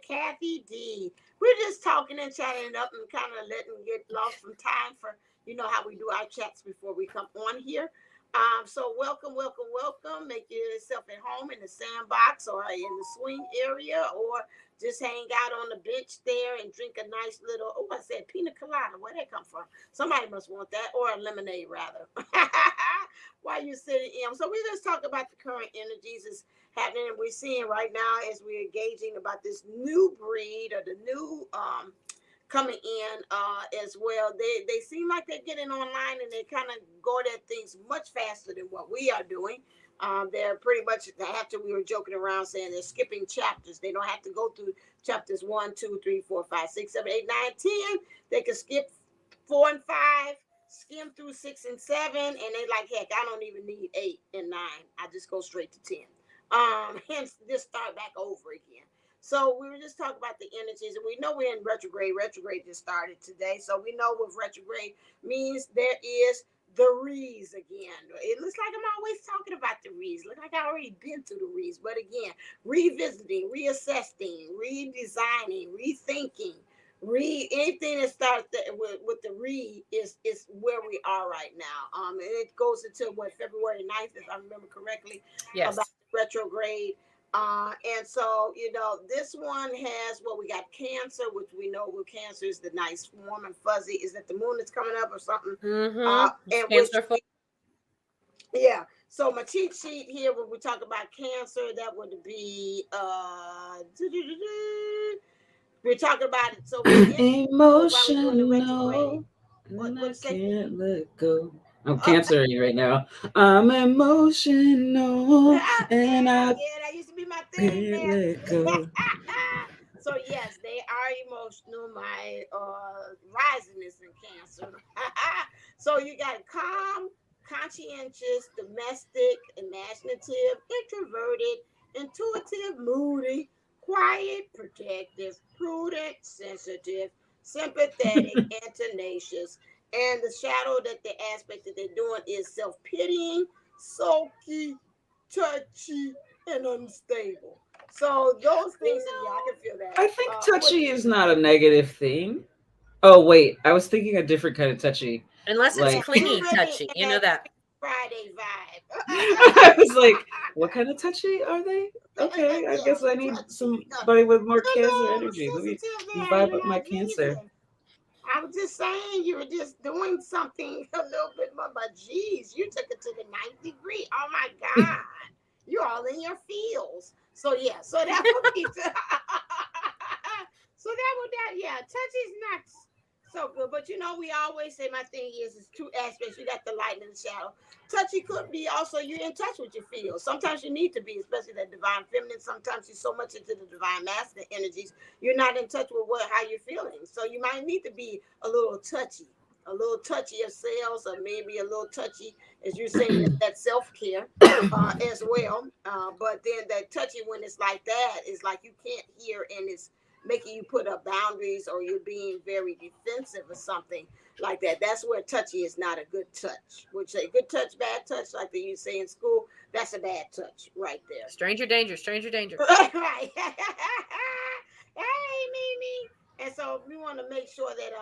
Kathy D. We're just talking and chatting it up and kind of letting get lost from time for how we do our chats before we come on here. So welcome, welcome, welcome. Make yourself at home in the sandbox or in the swing area, or just hang out on the bench there and drink a nice little, oh, I said pina colada. Where'd that come from? Somebody must want that, or a lemonade rather. While you're sitting in. So we just talk about the current energies is happening, and we're seeing right now as we're engaging about this new breed or the new coming in as well. They seem like they're getting online and they kind of go at things much faster than what we are doing. They're pretty much after we were joking around saying they're skipping chapters. They don't have to go through chapters 1, 2, 3, 4, 5, 6, 7, 8, 9, 10. They can skip 4 and 5, skim through 6 and 7, and they like, heck, I don't even need 8 and 9. I just go straight to 10. Hence just start back over again. So we were just talking about the energies, and we know we're in retrograde. Retrograde just started today, so we know what retrograde means. There is the re's again. It looks like I'm always talking about the re's. Look like I already been through the re's, but again, revisiting, reassessing, redesigning, rethinking, anything that starts with the re is where we are right now. And it goes until February 9th, if I remember correctly. Yes. About the retrograde. And so, this one has we got Cancer, which we know what Cancer is, the nice, warm and fuzzy. Is that the moon that's coming up or something? And Cancer. Yeah. So my cheat sheet here, when we talk about Cancer, that would be we're talking about it. So we're emotional, and I can't let go. I'm cancering right now. I'm emotional, and I that used to be my thing can't there. let go. So yes, they are emotional. My rising is in Cancer. So you got calm, conscientious, domestic, imaginative, introverted, intuitive, moody, quiet, protective, prudent, sensitive, sympathetic, and tenacious. And the shadow that the aspect that they're doing is self-pitying, sulky, touchy, and unstable. So those things, yeah, I can feel that. I think touchy is not a negative thing. Oh wait, I was thinking a different kind of touchy. Unless it's Like clingy touchy, you know that. Friday vibe. I was like, what kind of touchy are they? Okay, I guess I need somebody with more Cancer energy. Let me vibe up my Cancer. I was just saying you were just doing something a little bit more, but geez, you took it to the 9th degree. Oh my God. You're all in your feels. So yeah, so that would be yeah, touchy's not so good. But we always say my thing is two aspects. You got the light and the shadow. Touchy could be also you're in touch with your feels. Sometimes you need to be, especially that divine feminine. Sometimes you're so much into the divine masculine energies, you're not in touch with how you're feeling. So you might need to be a little touchy of sales, or maybe a little touchy, as you're saying, that self-care as well. But then that touchy, when it's like that, is like you can't hear, and it's making you put up boundaries, or you're being very defensive or something like that. That's where touchy is not a good touch. Which a good touch, bad touch, like they used to say in school, that's a bad touch right there. Stranger danger, stranger danger. Right. Hey, Mimi. And so we want to make sure that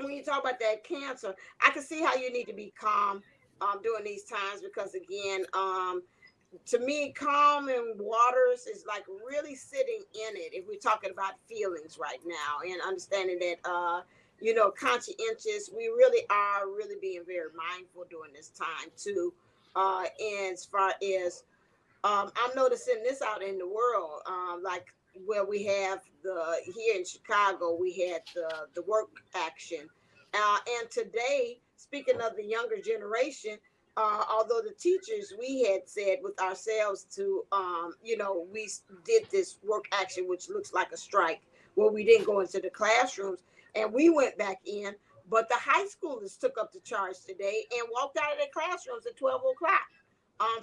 when you talk about that Cancer, I can see how you need to be calm during these times, because again, to me, calm and waters is like really sitting in it. If we're talking about feelings right now, and understanding that, conscientious, we really are really being very mindful during this time too. And as far as I'm noticing this out in the world, like where we have here in Chicago, we had the work action, and today, speaking of the younger generation, although the teachers, we had said with ourselves to, we did this work action, which looks like a strike, where we didn't go into the classrooms, and we went back in, but the high schoolers took up the charge today and walked out of their classrooms at 12 o'clock.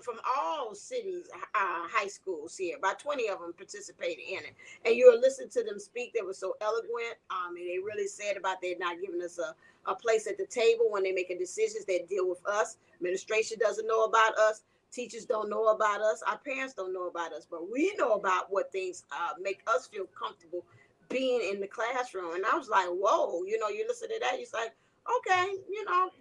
From all cities, high schools here. About 20 of them participated in it. And you were listening to them speak. They were so eloquent. And they really said about they're not giving us a place at the table when they're making decisions that deal with us. Administration doesn't know about us. Teachers don't know about us. Our parents don't know about us, but we know about what things make us feel comfortable being in the classroom. And I was like, whoa, you listen to that, you're like, okay,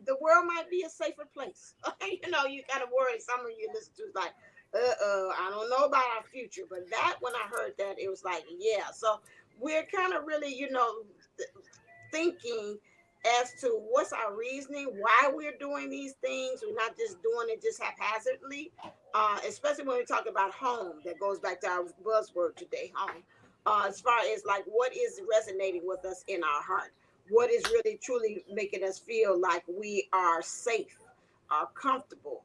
the world might be a safer place. You kind of worry. Some of you listen to is like, I don't know about our future. But that, when I heard that, it was like, yeah. So we're kind of really, thinking as to what's our reasoning, why we're doing these things. We're not just doing it just haphazardly, especially when we talk about home. That goes back to our buzzword today, home. As far as like what is resonating with us in our heart, what is really truly making us feel like we are safe, are comfortable,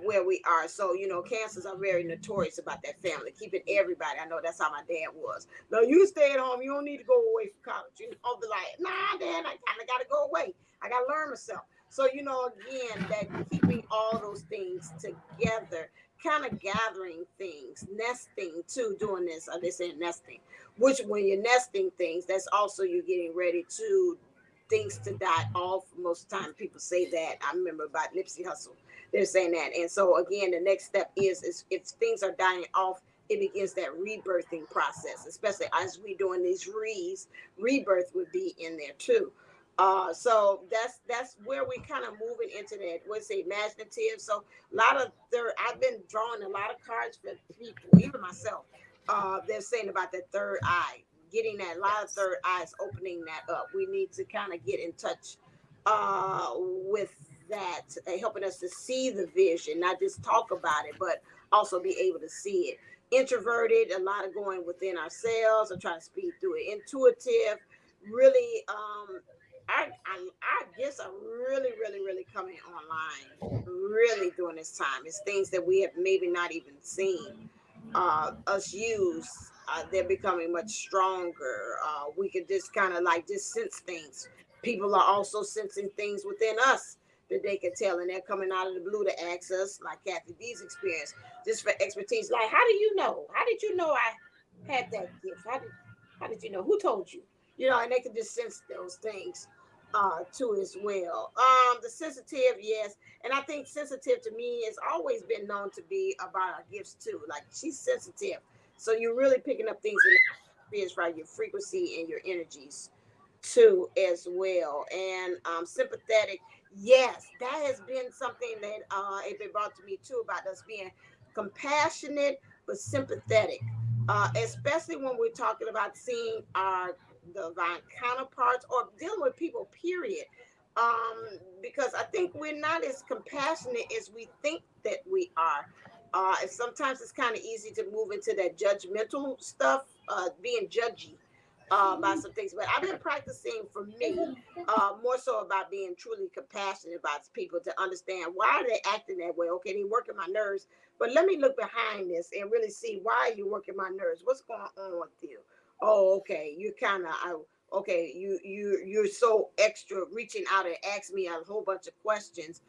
where we are. So, cancers are very notorious about that family, keeping everybody. I know that's how my dad was. No, you stay at home. You don't need to go away from college. Be like, nah, Dad, I kind of got to go away. I got to learn myself. So, again, that keeping all those things together, kind of gathering things, nesting too, doing this. They say nesting, which when you're nesting things, that's also you getting ready to things to die off. Most of the time people say that. I remember about Nipsey Hussle, they're saying that. And so again, the next step is if things are dying off, it begins that rebirthing process, especially as we doing these rebirth would be in there too. So that's where we kind of moving into that. What's say imaginative. So a lot of I've been drawing a lot of cards for people, even myself. They're saying about that third eye, getting that, a lot of third eyes, opening that up. We need to kind of get in touch with that, helping us to see the vision, not just talk about it, but also be able to see it. Introverted, a lot of going within ourselves or trying to speed through it. Intuitive, really, our gifts are really, really, really coming online, really during this time. It's things that we have maybe not even seen us use. They're becoming much stronger. We could just kind of like just sense things. People are also sensing things within us that they can tell, and they're coming out of the blue to ask us, like Kathy D's experience, just for expertise. Like, how do you know? How did you know I had that gift? How did you know? Who told you? And they can just sense those things too as well. The sensitive, yes, and I think sensitive to me has always been known to be about our gifts too. Like she's sensitive, so you're really picking up things in the spheres, right? Your frequency and your energies too as well. And sympathetic, yes, that has been something that it been brought to me too, about us being compassionate but sympathetic, especially when we're talking about seeing our divine counterparts or dealing with people, period. Because I think we're not as compassionate as we think that we are. And sometimes it's kind of easy to move into that judgmental stuff, being judgy about some things. But I've been practicing for me more so about being truly compassionate about people, to understand why are they acting that way. Okay, they working my nerves, but let me look behind this and really see why you're working my nerves. What's going on with you? Oh, okay, you kind of okay, you're so extra reaching out and ask me a whole bunch of questions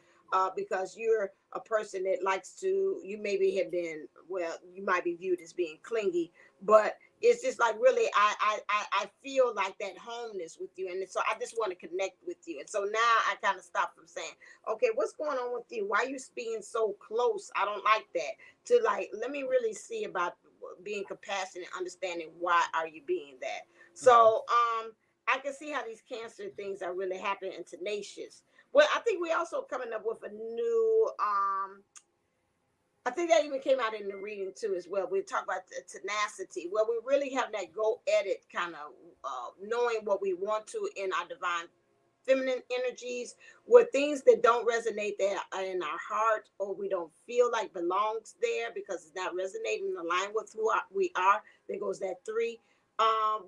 because you're a person that likes to, you maybe have been, well, you might be viewed as being clingy, but it's just like really I feel like that homeness with you, and so I just want to connect with you. And so now I kind of stop from saying, okay, what's going on with you, why are you being so close, I don't like that, to like, let me really see about being compassionate, understanding why are you being that. So I can see how these cancer things are really happening and tenacious. Well, I think we also coming up with a new I think that even came out in the reading too as well. We talk about the tenacity, where we really have that go at it kind of knowing what we want to in our divine feminine energies, where things that don't resonate there in our heart, or we don't feel like belongs there because it's not resonating in line with who we are. There goes that three.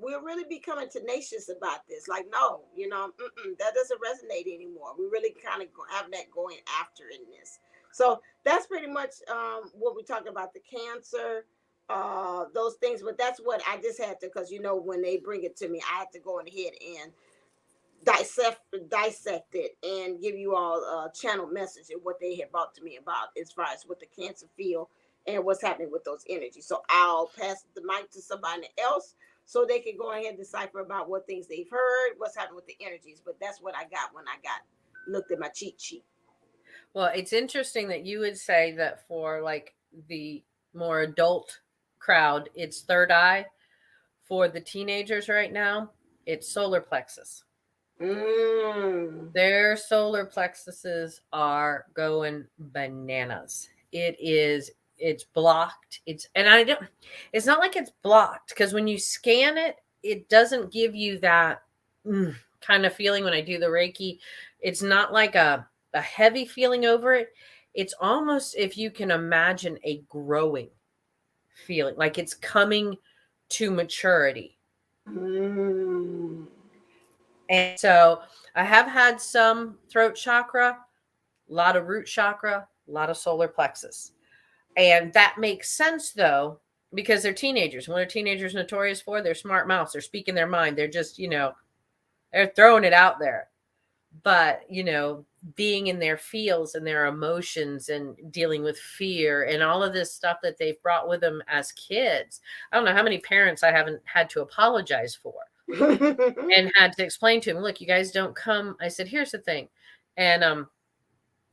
We're really becoming tenacious about this. Like, no, that doesn't resonate anymore. We really kind of have that going after in this. So that's pretty much what we talk about, the cancer, those things. But that's what I just had to, because when they bring it to me, I had to go ahead and dissect it and give you all a channel message and what they had brought to me about as far as what the cancer feel and what's happening with those energies. So I'll pass the mic to somebody else so they can go ahead and decipher about what things they've heard, what's happening with the energies. But that's what I got when I got looked at my cheat sheet. Well, it's interesting that you would say that for like the more adult crowd, it's third eye. For the teenagers right now, it's solar plexus. Mm. Their solar plexuses are going bananas. It's blocked. It's not like it's blocked because when you scan it, it doesn't give you that kind of feeling when I do the Reiki. It's not like a heavy feeling over it. It's almost if you can imagine a growing feeling, like it's coming to maturity. Mm. And so I have had some throat chakra, a lot of root chakra, a lot of solar plexus. And that makes sense though, because they're teenagers. What are teenagers notorious for? They're smart mouths. They're speaking their mind. They're just, they're throwing it out there. But, being in their feels and their emotions and dealing with fear and all of this stuff that they've brought with them as kids. I don't know how many parents I haven't had to apologize for and had to explain to them, look, you guys don't come. I said, here's the thing. And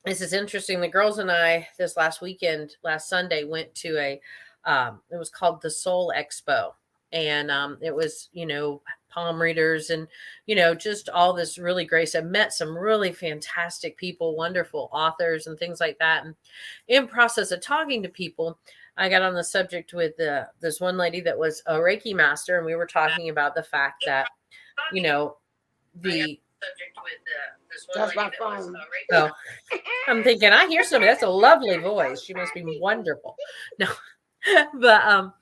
this is interesting. The girls and I this last Sunday, went to it was called the Soul Expo. And it was, palm readers and, just all this really great. I met some really fantastic people, wonderful authors and things like that. And in process of talking to people, I got on the subject with this one lady that was a Reiki master. And we were talking about the fact that, you know, the, That's my phone. oh, I'm thinking, I hear somebody. That's a lovely voice. She must be wonderful. No, but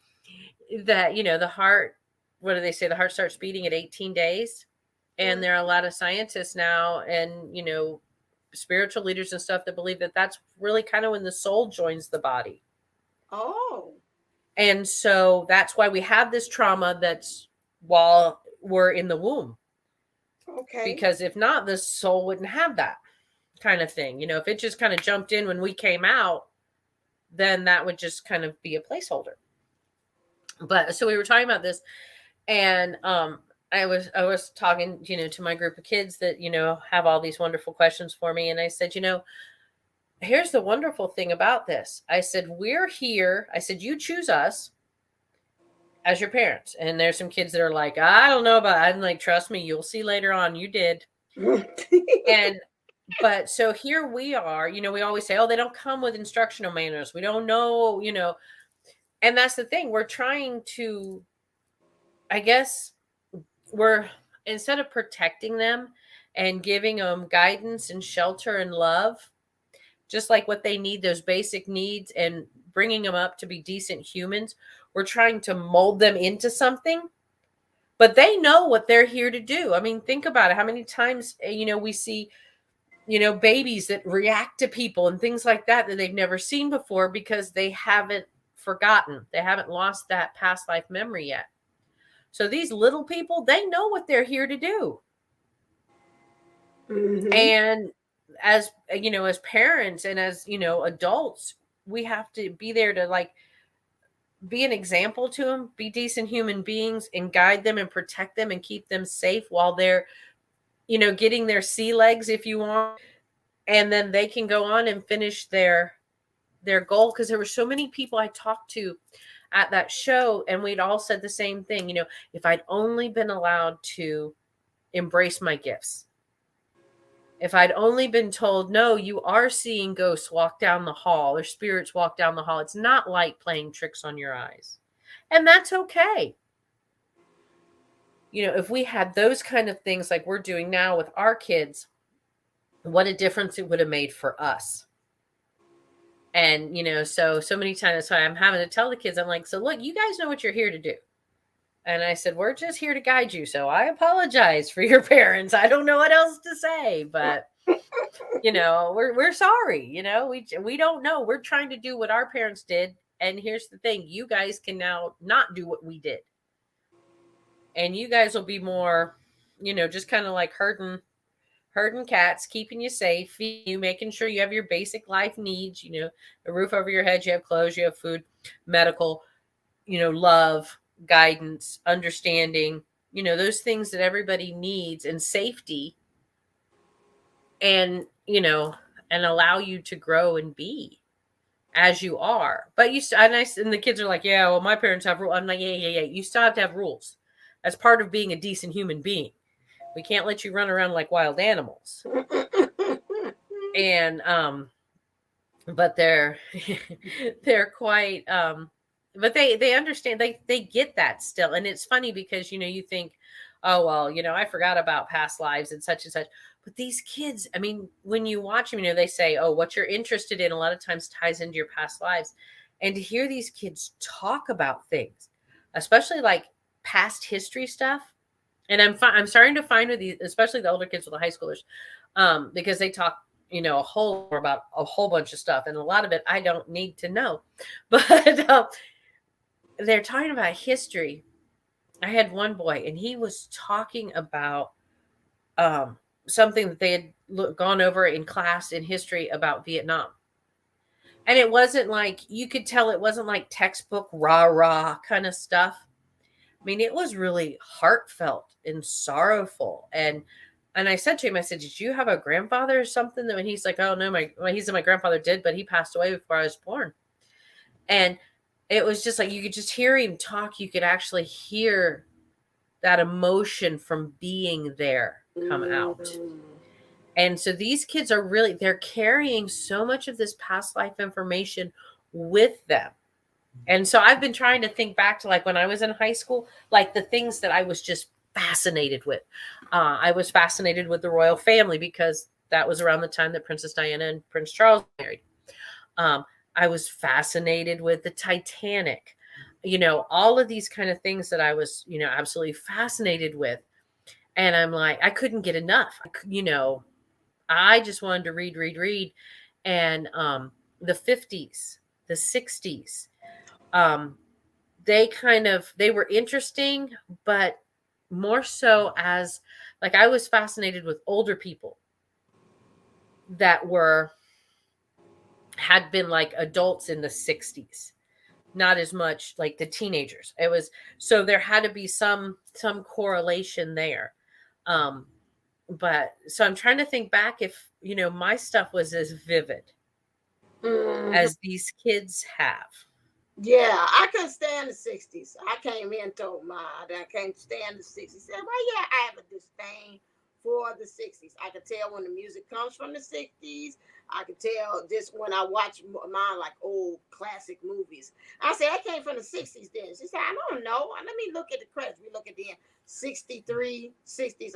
that the heart. What do they say? The heart starts beating at 18 days, and there are a lot of scientists now, and spiritual leaders and stuff that believe that that's really kind of when the soul joins the body. Oh. And so that's why we have this trauma that's while we're in the womb. Okay. Because if not, the soul wouldn't have that kind of thing. If it just kind of jumped in when we came out, then that would just kind of be a placeholder. But so we were talking about this, and I was talking, to my group of kids that, have all these wonderful questions for me. And I said, here's the wonderful thing about this. I said, we're here. I said, you choose us as your parents. And there's some kids that are like, I don't know about it. I'm like, trust me, you'll see later on. You did. And but so here we are, we always say, oh, they don't come with instructional manuals. We don't know, and that's the thing. We're trying to, I guess, we're instead of protecting them and giving them guidance and shelter and love, just like what they need, those basic needs, and bringing them up to be decent humans, we're trying to mold them into something. But they know what they're here to do. I mean, think about it. How many times, we see babies that react to people and things like that they've never seen before because they haven't forgotten. They haven't lost that past life memory yet. So these little people, they know what they're here to do. Mm-hmm. And as as parents and as adults, we have to be there to like be an example to them, be decent human beings, and guide them and protect them and keep them safe while they're getting their sea legs, if you want, and then they can go on and finish their goal. Because there were so many people I talked to at that show, and we'd all said the same thing. If I'd only been allowed to embrace my gifts, if I'd only been told, no, you are seeing ghosts walk down the hall or spirits walk down the hall, it's not like playing tricks on your eyes, and that's okay. If we had those kind of things like we're doing now with our kids, what a difference it would have made for us. And so many times I'm having to tell the kids, I'm like, so look, you guys know what you're here to do. And I said, we're just here to guide you. So I apologize for your parents. I don't know what else to say, but we're sorry. We don't know. We're trying to do what our parents did. And here's the thing, you guys can now not do what we did. And you guys will be more, just kind of like herding cats, keeping you safe, feeding you, making sure you have your basic life needs, a roof over your head, you have clothes, you have food, medical, love, guidance, understanding, those things that everybody needs, and safety. And, and allow you to grow and be as you are. But and the kids are like, yeah, well, my parents have rules. I'm like, yeah. You still have to have rules as part of being a decent human being. We can't let you run around like wild animals. And but they're they're quite but they understand, they get that still. And it's funny because you think, oh well, I forgot about past lives and such. But these kids, I mean, when you watch them, they say, oh, what you're interested in a lot of times ties into your past lives. And to hear these kids talk about things, especially like past history stuff. And I'm starting to find with these, especially the older kids with the high schoolers, because they talk, a whole about a whole bunch of stuff, and a lot of it I don't need to know. But they're talking about history. I had one boy, and he was talking about um, something that they had gone over in class in history about Vietnam. And it wasn't like, you could tell it wasn't like textbook rah rah kind of stuff. I mean, it was really heartfelt and sorrowful. And I said to him, I said, did you have a grandfather or something? And he's like, oh no, he said my grandfather did, but he passed away before I was born. And it was just like, you could just hear him talk. You could actually hear that emotion from being there come out. And so these kids are really, they're carrying so much of this past life information with them. And so I've been trying to think back to like when I was in high school, like the things that I was just fascinated with. I was fascinated with the royal family because that was around the time that Princess Diana and Prince Charles married. I was fascinated with the Titanic, all of these kind of things that I was, absolutely fascinated with. And I'm like, I couldn't get enough. I just wanted to read. And the 50s, the 60s, they were interesting, but more so as like I was fascinated with older people that had been like adults in the 60s, not as much like the teenagers. It was, so there had to be some correlation there. But so I'm trying to think back if my stuff was as vivid as these kids have. Yeah, I couldn't stand the 60s. I came in and told Ma that I can't stand the 60s. Said, well, yeah, I have a disdain for the 60s. I could tell when the music comes from the 60s. I could tell just when I watch mine like old classic movies. I said, I came from the 60s then. She said, I don't know. Let me look at the credits. We look at the 63, 60s.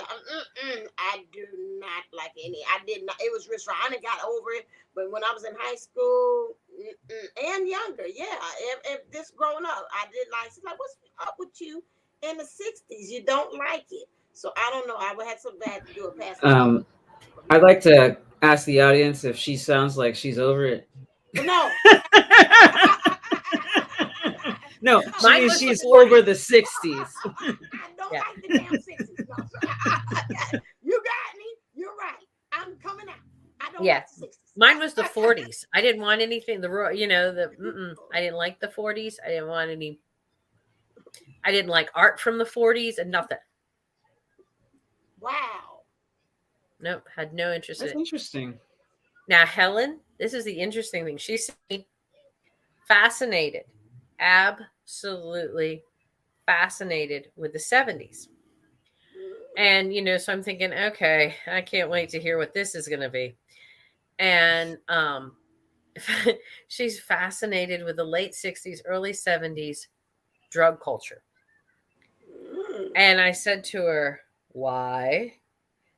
I do not like any. I did not. It was Rich Ryan. I got over it. But when I was in high school and younger, yeah, if this growing up, I did like. She's like, what's up with you in the 60s? You don't like it. So I don't know. I would have something bad to do a past life for I'd me. like to ask the audience if she sounds like she's over it. But no. No, she Mine means was the she's 40s. over the 60s. I don't Yeah. like the damn 60s. No. You got me. You're right. I'm coming out. I don't Yeah. like the 60s. Mine was the 40s. I didn't want anything. I didn't like the 40s. I didn't like art from the 40s and nothing. Wow. Nope. Had no interest in That's it. interesting. Now, Helen, this is the interesting thing. She's fascinated, absolutely fascinated with the 70s. And, so I'm thinking, okay, I can't wait to hear what this is going to be. And she's fascinated with the late 60s, early 70s drug culture. And I said to her, why?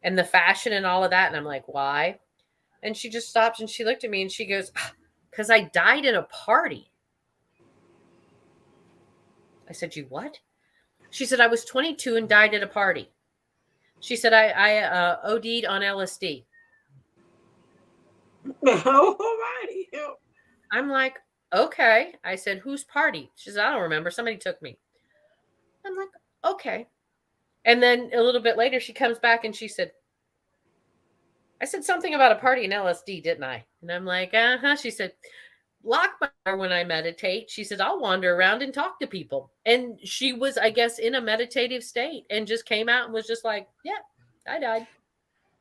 And the fashion and all of that. And I'm like, why? And she just stopped and she looked at me and she goes, because I died at a party. I said, you what? She said, I was 22 and died at a party. She said, I OD'd on LSD. All righty. I'm like, okay. I said, whose party? She said, I don't remember. Somebody took me. I'm like, okay. And then a little bit later, she comes back and she said, I said something about a party in LSD, didn't I? And I'm like, uh-huh. She said, lock my door when I meditate. She said, I'll wander around and talk to people. And she was, I guess, in a meditative state and just came out and was just like, yeah, I died.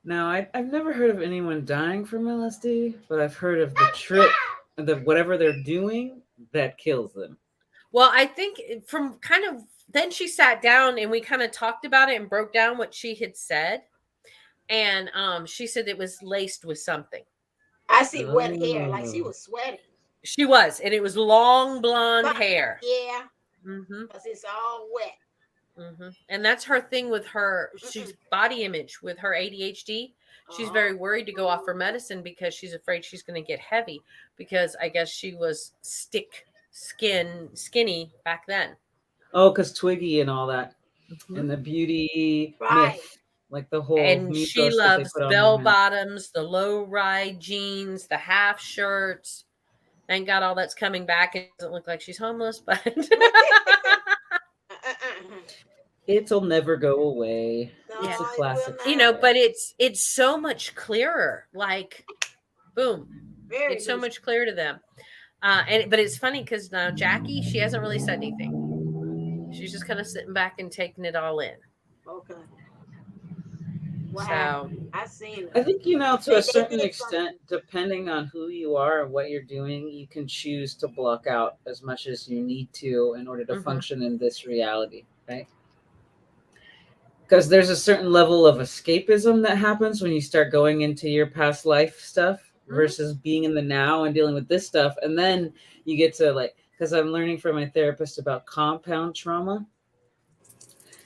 Now, I've never heard of anyone dying from LSD, but I've heard of the trip, the whatever they're doing that kills them. Well, I think from kind of then she sat down and we kind of talked about it and broke down what she had said. And she said it was laced with something. I see wet hair, like she Oh. was sweating. She was, and it was long blonde But hair. yeah, Mm-hmm. because it's all wet. Mm-hmm. And that's her thing with her. Mm-mm. She's body image with her ADHD. She's very worried to go off her medicine because she's afraid she's going to get heavy. Because I guess she was skinny back then. Oh, because Twiggy and all that, Mm-hmm. and the beauty Right. myth, like the whole And she mythos that they loves put on bell women. bottoms, the low ride jeans, the half shirts. Thank God all that's coming back. It doesn't look like she's homeless, but It'll never go away. yeah, It's a No, it will classic not. but story. it's so much clearer. Like boom, Very it's so loose. much clearer to them. And but it's funny because now Jackie, she hasn't really said anything. She's just kind of sitting back and taking it all in. Okay. What So, happened? I seen I her. think, to a They certain did extent, something. depending on who you are and what you're doing, you can choose to block out as much as you need to in order to mm-hmm, function in this reality, right? Because there's a certain level of escapism that happens when you start going into your past life stuff mm-hmm. versus being in the now and dealing with this stuff. And then you get to, like, because I'm learning from my therapist about compound trauma.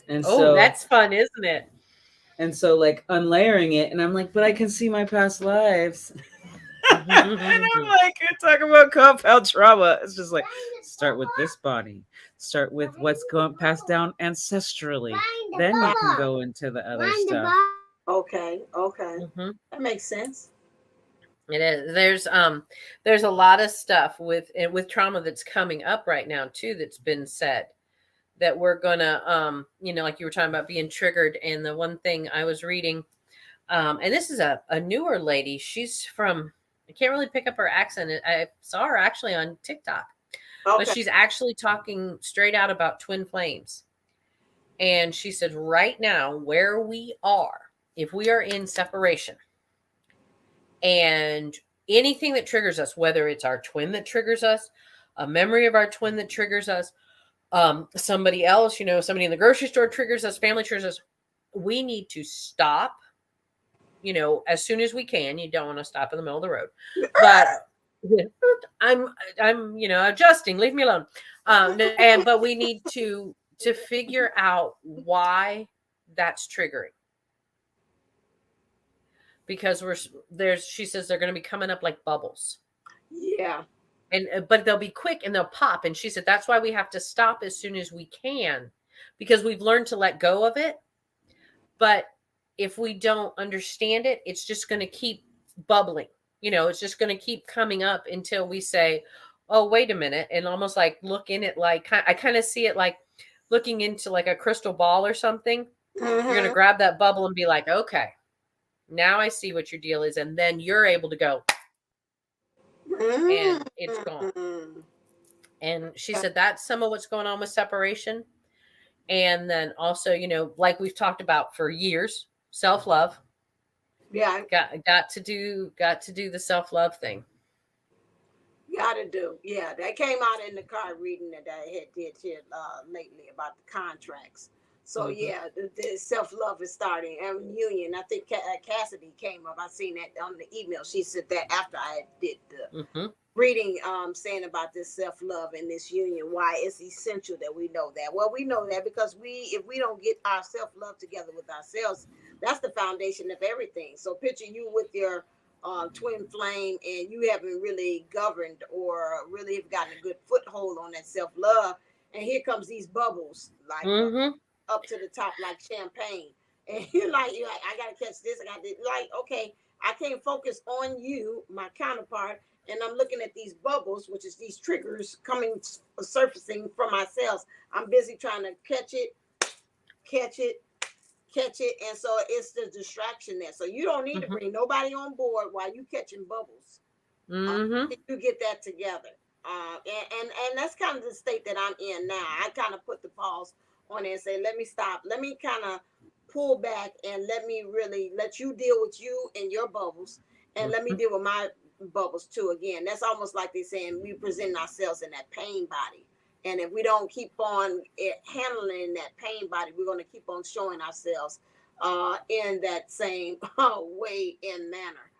And Oh, so that's fun, isn't it? like unlayering it, and I'm like, but I can see my past lives. And I'm like, you're talking about compound trauma. It's just like, start with this body, start with what's going passed down ancestrally. Then you can go into the other stuff. Okay. Okay. Mm-hmm. That makes sense. It is. There's a lot of stuff with trauma that's coming up right now too. That's been said that we're gonna like you were talking about being triggered. And the one thing I was reading, and this is a newer lady. She's from, I can't really pick up her accent. I saw her actually on TikTok, but Okay. she's actually talking straight out about twin flames. And she said, right now, where we are, if we are in separation and anything that triggers us, whether it's our twin that triggers us, a memory of our twin that triggers us, somebody else, somebody in the grocery store triggers us, family triggers us, we need to stop, as soon as we can. You don't want to stop in the middle of the road, but I'm, adjusting, leave me alone. But we need to figure out why that's triggering, because she says they're going to be coming up like bubbles, Yeah. and but they'll be quick and they'll pop. And she said that's why we have to stop as soon as we can, because we've learned to let go of it. But if we don't understand it, it's just going to keep bubbling. It's just going to keep coming up until we say, oh, wait a minute. And almost like look in it, like I kind of see it like looking into like a crystal ball or something. You're going to Mm-hmm. grab that bubble and be like, okay, now I see what your deal is. And then you're able to go and it's gone. Mm-hmm. And she said that's some of what's going on with separation. And then also, like we've talked about for years, self-love. Yeah. Got to do the self-love thing. Gotta do. Yeah, that came out in the car reading that I had did here lately about the contracts. So Mm-hmm. yeah, the self love is starting. And union, I think Cassidy came up. I seen that on the email. She said that after I did the Mm-hmm. reading, saying about this self love and this union, why it's essential that we know that. Well, we know that because if we don't get our self love together with ourselves, that's the foundation of everything. So picture you with your twin flame, and you haven't really governed or really have gotten a good foothold on that self love, and here comes these bubbles like Mm-hmm. up to the top like champagne, and you're like, I gotta catch this. I got this. Like, okay, I can't focus on you, my counterpart, and I'm looking at these bubbles, which is these triggers coming surfacing from my cells. I'm busy trying to catch it, catch it, and so it's the distraction there. So you don't need to Mm-hmm. bring nobody on board while you catching bubbles. Mm-hmm. You get that together, and that's kind of the state that I'm in now. I kind of put the pause on it and say, let me stop. Let me kind of pull back and let me really let you deal with you and your bubbles, and let me deal with my bubbles too. Again, that's almost like they're saying we present ourselves in that pain body. And if we don't keep on handling that pain body, we're going to keep on showing ourselves in that same way and manner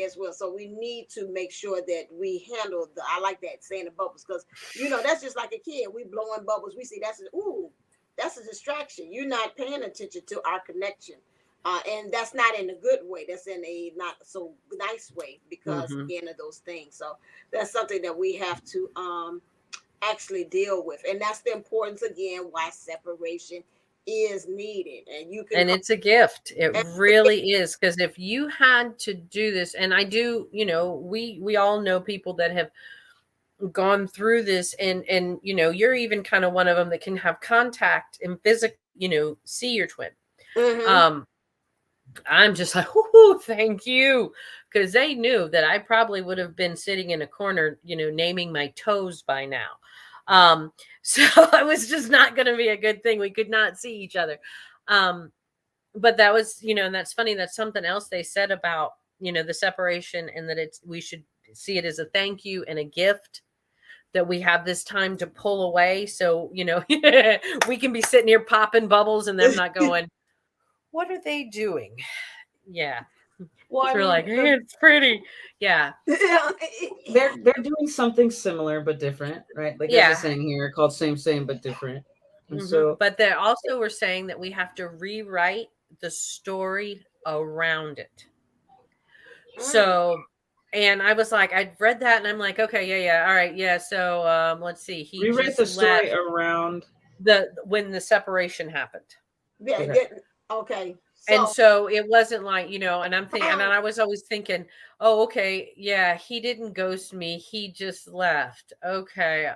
as well. So we need to make sure that we handle the. I like that saying the bubbles, because that's just like a kid. We blowing bubbles. We see that's a distraction. You're not paying attention to our connection. And that's not in a good way. That's in a not so nice way because Mhm. again of those things. So that's something that we have to actually deal with, and that's the importance again why separation is needed. And you can And it's a gift. It really is, because if you had to do this, and I do, we all know people that have gone through this, and you're even kind of one of them that can have contact and physically, see your twin. mm-hmm. Um, I'm just like, oh, thank you. Because they knew that I probably would have been sitting in a corner, naming my toes by now. So it was just not going to be a good thing. We could not see each other. But that was, and that's funny. That's something else they said about, the separation, and that we should see it as a thank you and a gift that we have this time to pull away. So, we can be sitting here popping bubbles and them not going, what are they doing? Yeah. Well, I So we're mean, like, hey, it's pretty. Yeah. they're doing something similar but different, right? Like there's a Yeah. saying here called same but different. And Mm-hmm. so But they also were saying that we have to rewrite the story around it. Mm. So, and I was like, I'd read that and I'm like, okay, yeah, all right, yeah. So, let's see. He rewrite just the story left around. when the separation happened. Yeah, Okay. okay. And So so it wasn't like, and I'm thinking, and I was always thinking, oh, okay, yeah, he didn't ghost me. He just left. Okay.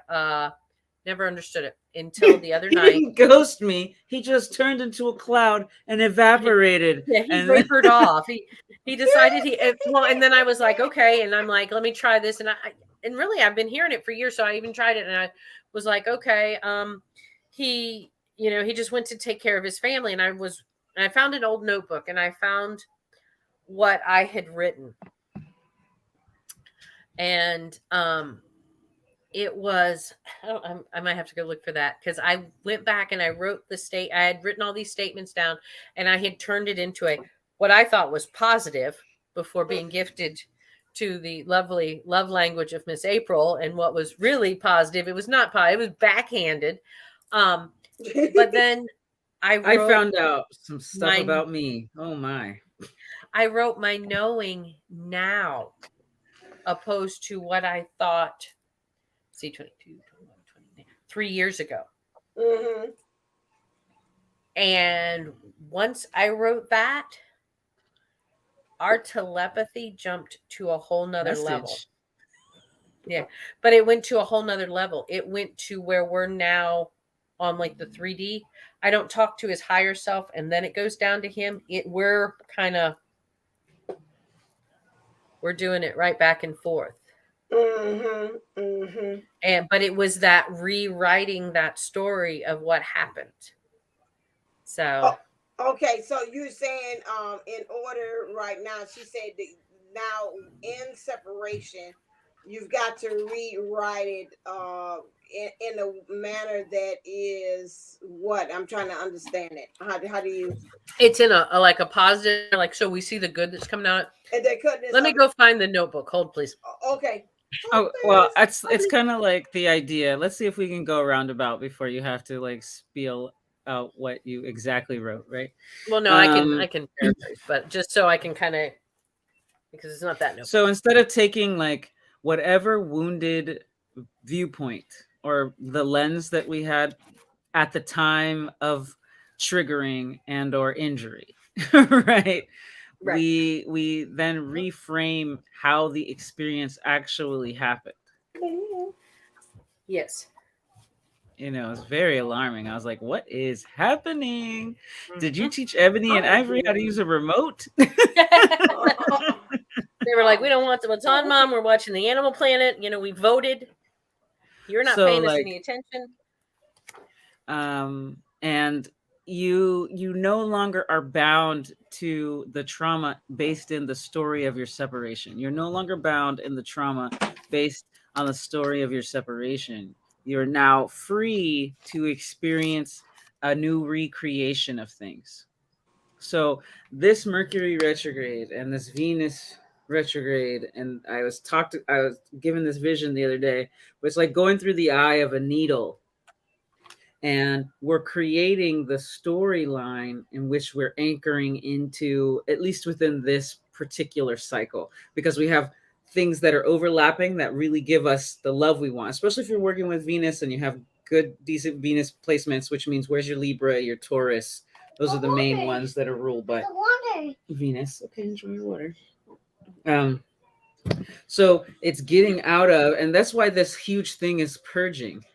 Never understood it until the other He night. didn't ghost me. He just turned into a cloud and evaporated. Yeah, he And then vapored off. He decided well, and then I was like, okay, and I'm like, let me try this, and really I've been hearing it for years, so I even tried it, and I was like, okay, he he just went to take care of his family, and I found an old notebook, and I found what I had written, and it was I might have to go look for that, because I went back and I wrote I had written all these statements down, and I had turned it into what I thought was positive before being gifted to the lovely love language of Miss April. And what was really positive, it was not positive, it was backhanded. But then I I wrote found out some stuff my about me. Oh my. knowing now, opposed to what I thought, see, 22, 21, 29, 3 years ago. mm-hmm. And once I wrote that, our telepathy jumped to a whole nother level. Message. Yeah. But it went to a whole nother level. It went to where we're now on like the 3D. I don't talk to his higher self and then it goes down to him. We're doing it right back and forth. Mm-hmm. Mm-hmm. But it was that rewriting that story of what happened. So Oh, okay, so you're saying in order right now, she said that now in separation, you've got to rewrite it in a manner that is what? I'm trying to understand it. How do you it's in a like a positive, like, so we see the good that's coming out. and they cut this Let me other go find the notebook. Hold, please. okay. Oh well, Please, it's please. kind of like the idea. Let's see if we can go roundabout before you have to like spiel out what you exactly wrote, right? Well, no, I Um, can paraphrase, but just so I can kind of, because it's not that notebook. so instead of taking like whatever wounded viewpoint or the lens that we had at the time of triggering and or injury, right? Right. We then reframe how the experience actually happened. Yes. It's very alarming. I was like, what is happening? Did you Mhm. teach Ebony and Oh, Ivory how to use a remote? They were like, we don't want what's on, Mom. We're watching the Animal Planet. We voted. You're not So paying us like any attention. and you no longer are bound to the trauma based in the story of your separation. You're no longer bound in the trauma based on the story of your separation. You're now free to experience a new recreation of things. So this Mercury retrograde and this Venus retrograde, and I was given this vision the other day, but it's like going through the eye of a needle, and we're creating the storyline in which we're anchoring into, at least within this particular cycle, because we have things that are overlapping that really give us the love we want, especially if you're working with Venus and you have good decent Venus placements, which means where's your Libra, your Taurus. Those are the main ones that are ruled by Venus. Okay, enjoy your water. um so it's getting out of, and that's why this huge thing is purging,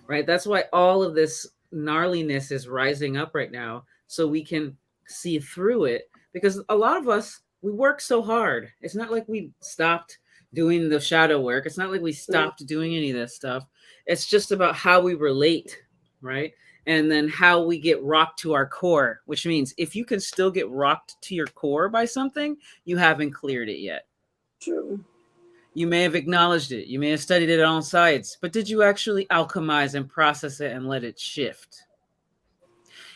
right? That's why all of this gnarliness is rising up right now, so we can see through it. Because a lot of us, we work so hard. It's not like we stopped doing the shadow work. It's not like we stopped doing any of this stuff. It's just about how we relate, right? And then how we get rocked to our core, which means if you can still get rocked to your core by something, you haven't cleared it yet. True. You may have acknowledged it. You may have studied it on sites, but did you actually alchemize and process it and let it shift?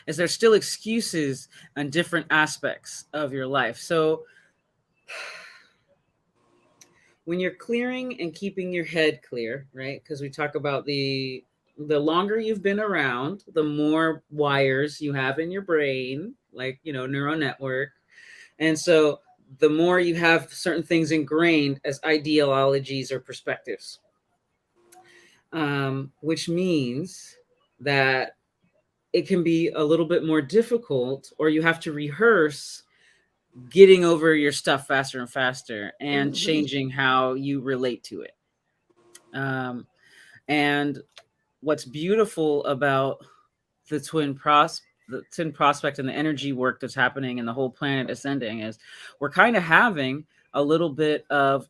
Is there still excuses on different aspects of your life? So when you're clearing and keeping your head clear, right? Because we talk about the longer you've been around, the more wires you have in your brain, like, neural network. And so the more you have certain things ingrained as ideologies or perspectives, which means that it can be a little bit more difficult, or you have to rehearse getting over your stuff faster and faster and changing how you relate to it. And what's beautiful about the twin prospect and the energy work that's happening and the whole planet ascending is we're kind of having a little bit of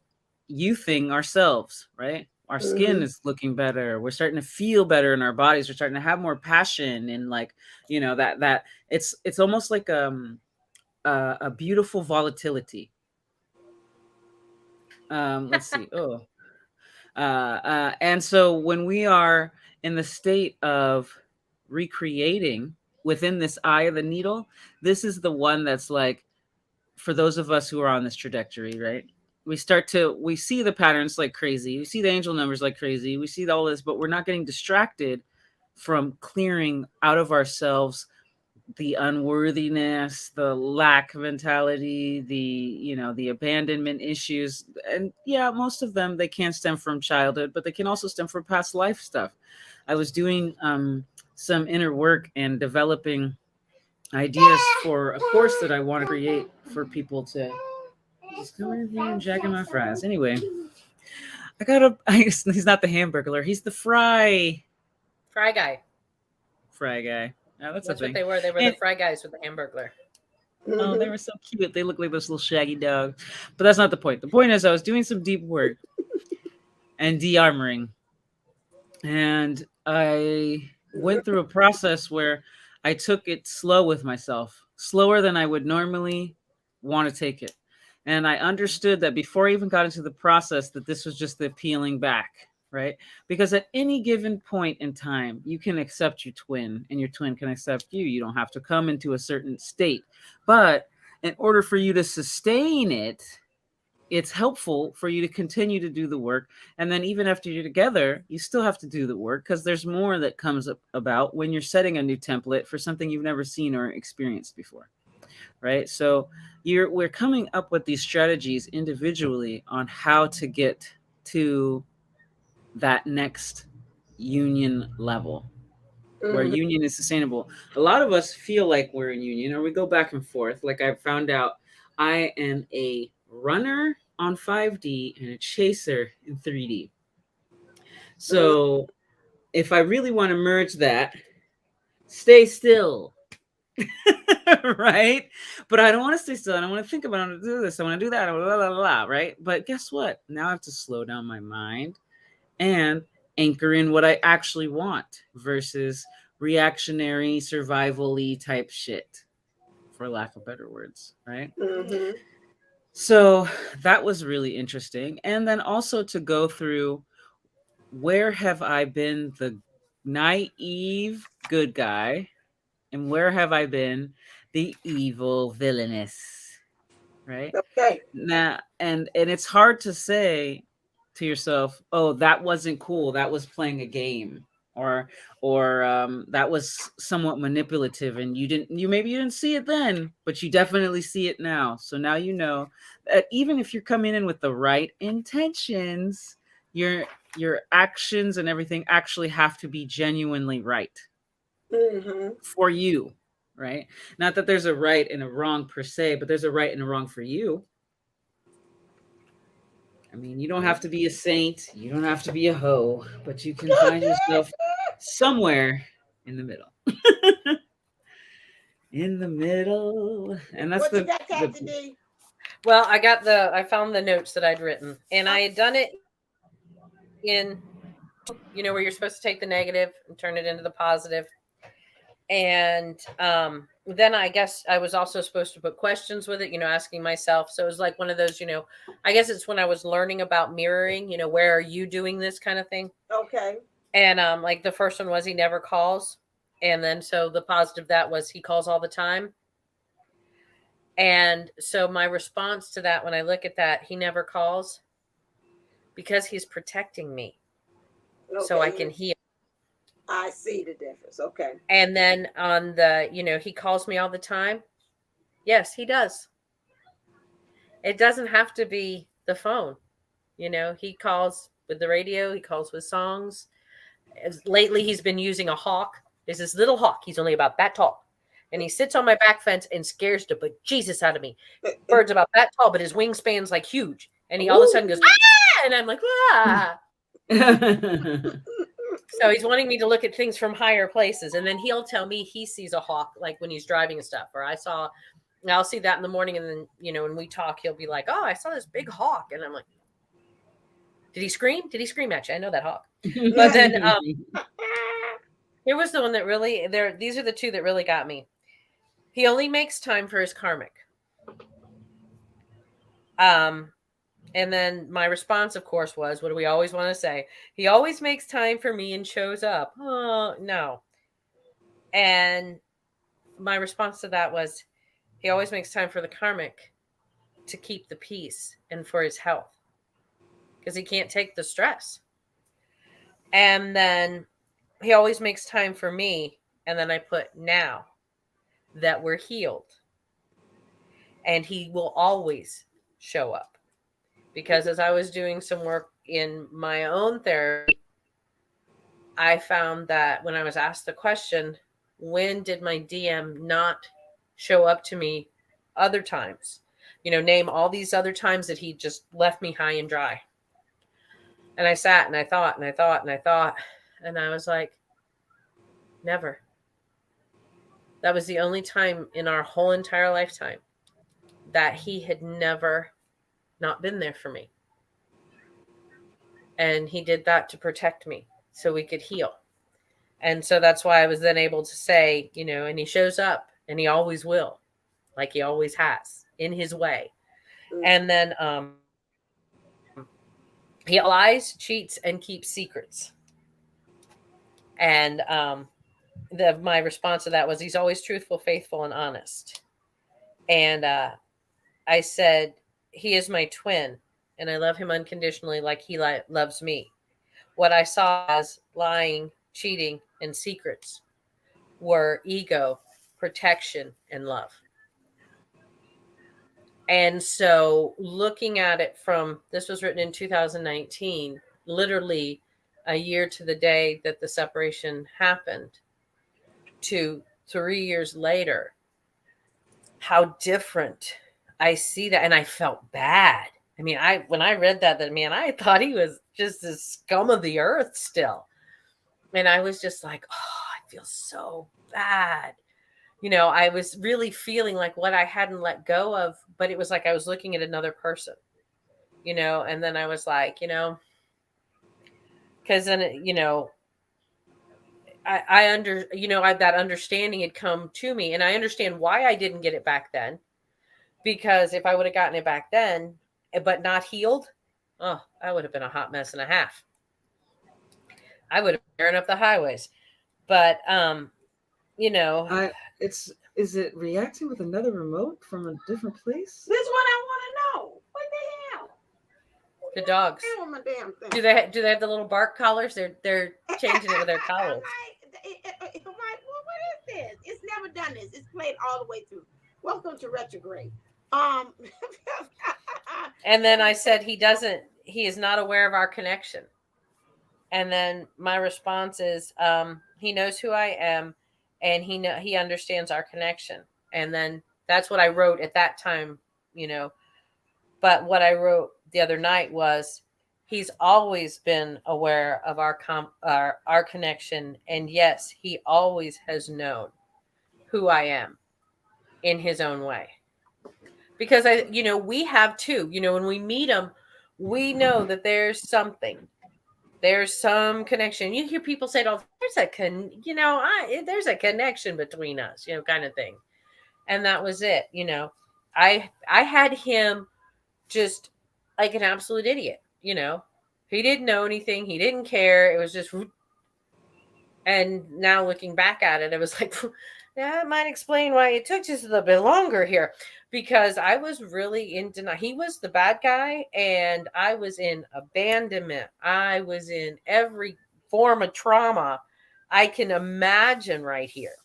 youthing ourselves, right? Our skin is looking better. We're starting to feel better in our bodies. We're starting to have more passion, and like, that it's almost like a beautiful volatility. Let's see. And so when we are in the state of recreating within this eye of the needle, this is the one that's like, for those of us who are on this trajectory, right? We see the patterns like crazy. We see the angel numbers like crazy. We see all this, but we're not getting distracted from clearing out of ourselves the unworthiness, the lack mentality, the abandonment issues. And yeah, most of them, they can stem from childhood, but they can also stem from past life stuff. I was doing some inner work and developing ideas for a course that I want to create for people to just come in here and jacking my fries. Anyway, he's not the Hamburglar, he's the Fry guy. fry guy. Oh, that's That's a what thing. they were. They were And the fry guys with the Hamburglar. oh, they were so cute. They look like this little shaggy dog. But that's not the point. The point is I was doing some deep work and de-armoring. And I went through a process where I took it slow with myself, slower than I would normally want to take it. And I understood that before I even got into the process, that this was just the peeling back, right? Because at any given point in time, you can accept your twin and your twin can accept you. You don't have to come into a certain state. But in order for you to sustain it, it's helpful for you to continue to do the work. And then even after you're together, you still have to do the work, because there's more that comes about when you're setting a new template for something you've never seen or experienced before, right? So we're coming up with these strategies individually on how to get to that next union level where union is sustainable. A lot of us feel like we're in union, or we go back and forth. Like I found out I am a runner on 5D and a chaser in 3D. So if I really want to merge that, stay still. Right? But I don't want to stay still. I don't want to think about it. I want to do this. I want to do that. Blah, blah, blah, blah, right? But guess what? Now I have to slow down my mind and anchor in what I actually want versus reactionary, survival-y type shit, for lack of better words, right? Mm-hmm. So that was really interesting. And then also to go through, where have I been the naive good guy, and where have I been the evil villainess, right? Okay. Now, and it's hard to say to yourself, "Oh, that wasn't cool. That was playing a game." Or that was somewhat manipulative, and you didn't see it then, but you definitely see it now. So now you know that even if you're coming in with the right intentions, your actions and everything actually have to be genuinely right Mm-hmm. for you, right? Not that there's a right and a wrong per se, but there's a right and a wrong for you. I mean, you don't have to be a saint, you don't have to be a hoe, but you can find yourself somewhere in the middle. In the middle. And that's What you the got, Captain D? Well, I found the notes that I'd written, and I had done it in, where you're supposed to take the negative and turn it into the positive. And then I guess I was also supposed to put questions with it, asking myself. So it was like one of those, I guess it's when I was learning about mirroring, where are you doing this kind of thing? Okay. And like the first one was he never calls. And then so the positive that was he calls all the time. And so my response to that, when I look at that, he never calls because he's protecting me so I Okay. can heal. I see the difference. Okay. And then on the, he calls me all the time. Yes, he does. It doesn't have to be the phone. He calls with the radio, he calls with songs. Lately, he's been using a hawk. There's this little hawk. He's only about that tall. And he sits on my back fence and scares the bejesus out of me. Bird's about that tall, but his wingspan's like huge. And he all of a sudden goes, Ooh. ah! And I'm like, ah. So he's wanting me to look at things from higher places. And then he'll tell me he sees a hawk, like when he's driving and stuff. Or I'll see that in the morning. And then, when we talk, he'll be like, oh, I saw this big hawk. And I'm like, did he scream? Did he scream at you? I know that hawk. But then here was the one that really, these are the two that really got me. He only makes time for his karmic. And then my response, of course, was, what do we always want to say? He always makes time for me and shows up. Oh, no. And my response to that was, he always makes time for the karmic to keep the peace and for his health because he can't take the stress. And then he always makes time for me. And then I put now that we're healed. And he will always show up. Because as I was doing some work in my own therapy, I found that when I was asked the question, when did my DM not show up to me other times? Name all these other times that he just left me high and dry. And I sat and I thought and I thought and I thought, and I was like, never. That was the only time in our whole entire lifetime that he had never not been there for me. And he did that to protect me so we could heal. And so that's why I was then able to say, and he shows up and he always will, like he always has in his way. And then he lies, cheats, and keeps secrets. And my response to that was he's always truthful, faithful, and honest. And I said, he is my twin, and I love him unconditionally like he loves me. What I saw as lying, cheating, and secrets were ego, protection, and love. And so looking at it from, this was written in 2019, literally a year to the day that the separation happened, to 3 years later, how different I see that. And I felt bad. I mean, when I read that man, I thought he was just the scum of the earth still. And I was just like, oh, I feel so bad. I was really feeling like what I hadn't let go of, but it was like I was looking at another person, and then I was like, because then, that understanding had come to me, and I understand why I didn't get it back then. Because if I would have gotten it back then, but not healed, oh, I would have been a hot mess and a half. I would have been tearing up the highways. But you know, I it's is it reacting with another remote from a different place? This is what I want to know. What the hell? the dogs. What's my damn thing? Do they have the little bark collars? They're changing it with their I'm collars. like, well, what is this? It's never done this. It's played all the way through. Welcome to retrograde. Um, And then I said he is not aware of our connection. And then my response is, he knows who I am, and he understands our connection. And then that's what I wrote at that time, you know. But what I wrote the other night was, he's always been aware of our connection, and yes, he always has known who I am in his own way. Because we have too. When we meet him, we know that there's some connection. You hear people say, "Oh, there's a connection between us," kind of thing. And that was it. I had him just like an absolute idiot. He didn't know anything. He didn't care. It was just, and now looking back at it, it was like, yeah, it might explain why it took just a little bit longer here, because I was really in denial. He was the bad guy, and I was in abandonment. I was in every form of trauma I can imagine right here.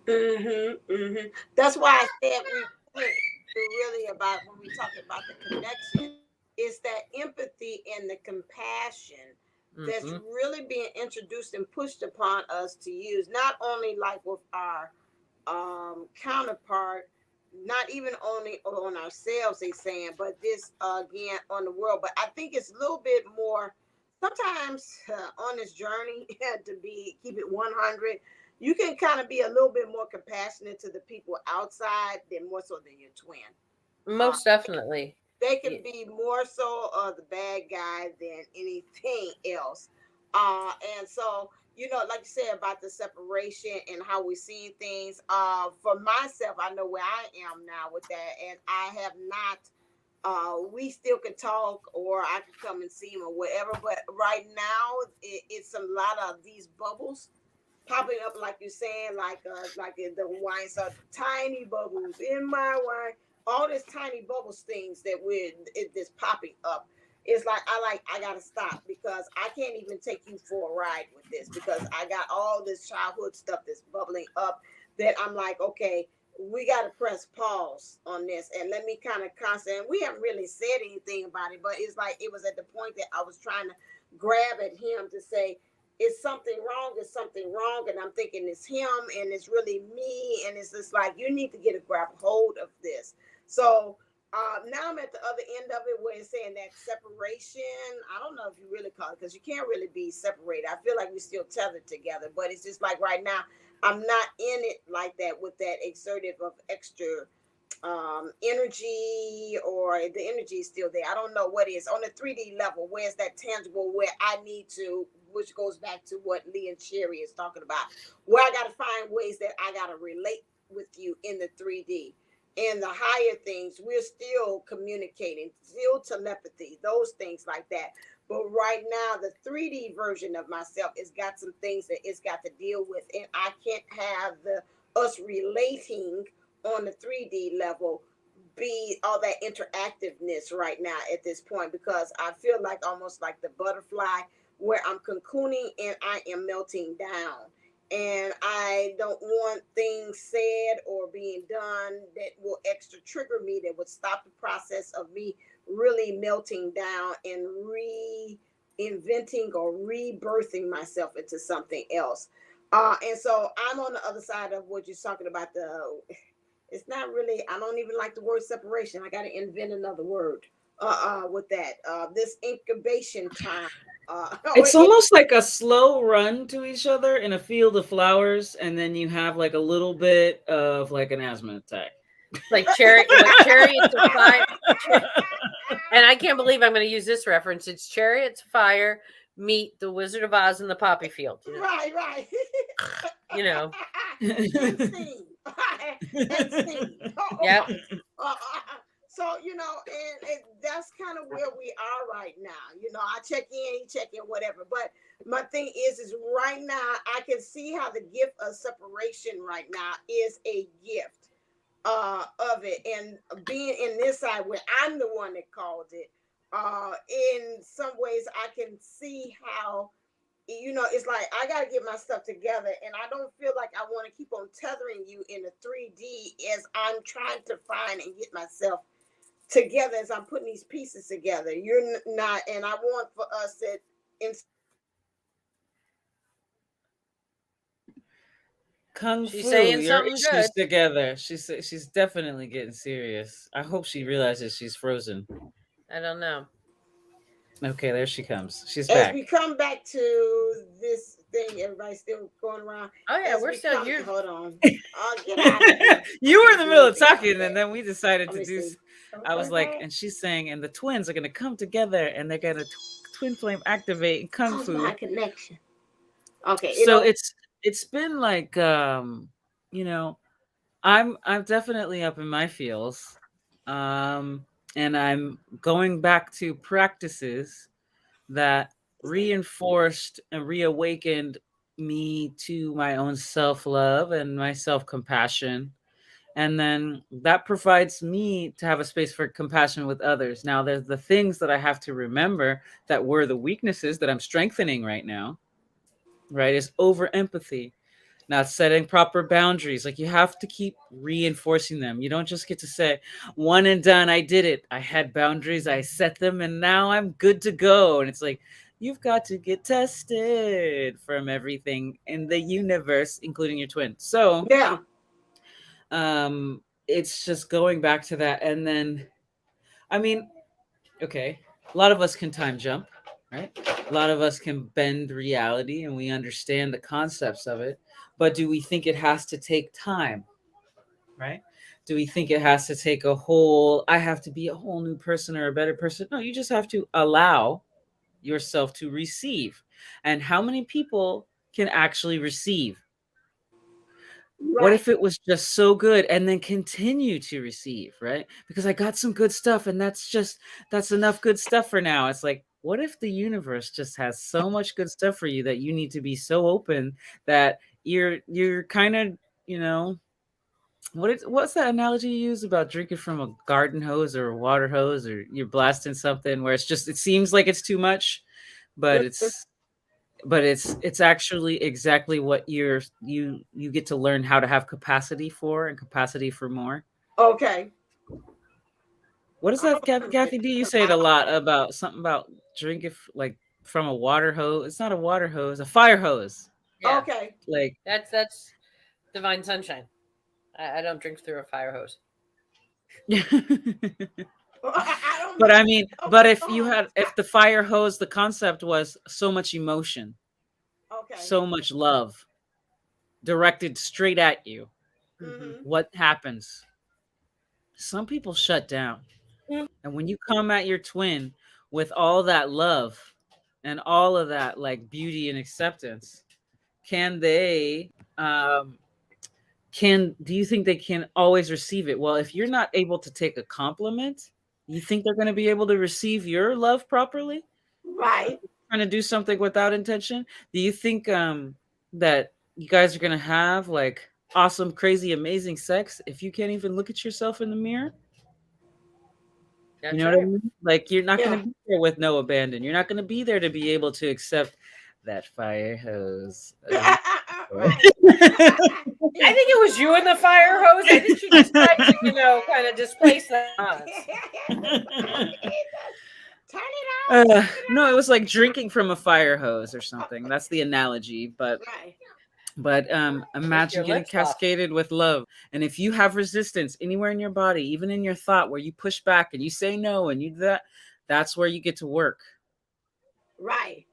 That's why I said really about when we talk about the connection, is that empathy and the compassion that's really being introduced and pushed upon us to use, not only like with our counterpart, not even only on ourselves, they saying, but this again on the world. But I think it's a little bit more sometimes on this journey to keep it 100. You can kind of be a little bit more compassionate to the people outside than more so than your twin. Most definitely. They can be more so the bad guy than anything else. And so, like you said about the separation and how we see things. For myself, I know where I am now with that, and I have not. We still could talk, or I could come and see him or whatever. But right now, it's a lot of these bubbles popping up, like you're saying, like the wine, so tiny bubbles in my wine. All this tiny bubbles things that it's popping up. It's like I gotta stop, because I can't even take you for a ride with this, because I got all this childhood stuff that's bubbling up that I'm like, okay, we gotta press pause on this and let me kind of concentrate. We haven't really said anything about it, but it's like it was at the point that I was trying to grab at him to say, is something wrong? Is something wrong? And I'm thinking it's him, and it's really me, and it's just like, you need to grab hold of this. So now I'm at the other end of it, where it's saying that separation. I don't know if you really call it, because you can't really be separated. I feel like we're still tethered together, but it's just like right now I'm not in it like that, with that exertive of extra energy, or the energy is still there. I don't know what is on the 3D level. Where's that tangible where I need to, which goes back to what Lee and Sherry is talking about, where I got to find ways that I got to relate with you in the 3D. And the higher things, we're still communicating, still telepathy, those things like that. But right now, the 3D version of myself has got some things that it's got to deal with, and I can't have us relating on the 3D level be all that interactiveness right now at this point, because I feel like almost like the butterfly, where I'm cocooning and I am melting down. And I don't want things said or being done that will extra trigger me, that would stop the process of me really melting down and reinventing or rebirthing myself into something else. And so I'm on the other side of what you're talking about. It's not really, I don't even like the word separation. I got to invent another word with that. This incubation time. It's almost like a slow run to each other in a field of flowers, and then you have like a little bit of like an asthma attack. Like chariots of fire. And I can't believe I'm going to use this reference. It's chariots of fire meet the Wizard of Oz in the poppy field. Right, right. You know. And scene. And scene. Yep. So, and that's kind of where we are right now. I check in, he check in, whatever. But my thing is right now, I can see how the gift of separation right now is a gift of it. And being in this side where I'm the one that called it, in some ways, I can see how it's like I got to get my stuff together, and I don't feel like I want to keep on tethering you in a 3D as I'm trying to find and get myself together as I'm putting these pieces together. You're not, and I want for us that in Kung She's Fu, saying your something issues good. together. She's definitely getting serious. I hope she realizes she's frozen. I don't know. Okay, there she comes. She's as back. we come back to this thing, everybody's still going around. Oh yeah, As we're we still come, here. hold on. Get out of here. You were in the middle of Get out talking, of and that. then we decided Let to me do. see. I was like, and she's saying, and the twins are gonna come together, and they're gonna twin flame activate in Kung How's Fu. my connection? Okay, So it's been like you know, I'm definitely up in my feels. Um and I'm going back to practices that reinforced and reawakened me to my own self-love and my self-compassion, and then that provides me to have a space for compassion with others. Now there's the things that I have to remember that were the weaknesses that I'm strengthening right now, right? Is over empathy, not setting proper boundaries. Like, you have to keep reinforcing them. You don't just get to say one and done, I did it, I had boundaries, I set them, and now I'm good to go. And it's like, you've got to get tested from everything in the universe, including your twin. So yeah. it's just going back to that. And then, I mean, okay, a lot of us can time jump, right? A lot of us can bend reality, and we understand the concepts of it. But do we think it has to take time, right? Do we think it has to take I have to be a whole new person or a better person? No, you just have to allow yourself to receive. And how many people can actually receive? What Right. if it was just so good and then continue to receive, right? Because I got some good stuff, and that's enough good stuff for now. It's like, what if the universe just has so much good stuff for you that you need to be so open that you're kind of, you know, what's that analogy you use about drinking from a garden hose or a water hose, or you're blasting something where it seems like it's too much, but it's actually exactly what you get to learn how to have capacity for, and capacity for more. Okay. What is that, Kathy? Do you say it a lot about something about drinking like from a water hose? It's not a water hose, a fire hose. Yeah, Okay. Like, that's divine sunshine. I don't drink through a fire hose. I don't but I know. mean, but Okay, if go you on. had, if the fire hose, the concept was so much emotion, Okay. so much love directed straight at you, Mm-hmm. Mm-hmm. what happens? Some people shut down. And when you come at your twin with all that love and all of that like beauty and acceptance, can they can do you think they can always receive it? Well, if you're not able to take a compliment, you think they're going to be able to receive your love properly? Right. Trying to do something without intention? Do you think that you guys are going to have like awesome, crazy, amazing sex if you can't even look at yourself in the mirror? You That's know what I right. mean? Like, you're not Yeah. gonna be there with no abandon. You're not gonna be there to be able to accept that fire hose. Right. I think it was you in the fire hose. I think she just tried to, kind of displace the odds. Turn it off. Turn it No, it off. was like drinking from a fire hose or something. That's the analogy. But Right. With imagine your getting lips off. cascaded with love. And if you have resistance anywhere in your body, even in your thought, where you push back and you say no and you do that, that's where you get to work. Right.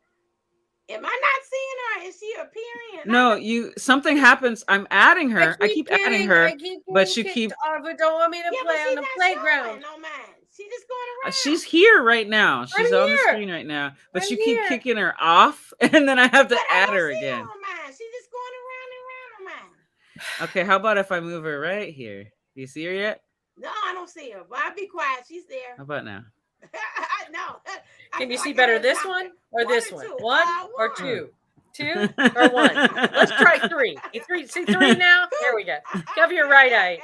Am I not seeing her? Is she appearing? And I'm No, not. you something happens. I'm adding her. I keep adding I her, keep but getting you kicked keep off. But don't want me to Yeah, but play on she's the not playground. showing on mine. She just going She's around. here right now. I'm She's on the here. screen right now, but I'm you keep here. kicking her off, and then I have to But I add don't her see her again. on mine. She just going around and around on mine. Okay, how about if I move her right here? Do you see her yet? No, I don't see her. But I'll be quiet. She's there. How about now? No, I Can you feel see like I better heard this something. one or One this or one? two. One or One. Uh. two? Two or one? Let's try three. You three see three now? There Two. we go. Cover your right eye.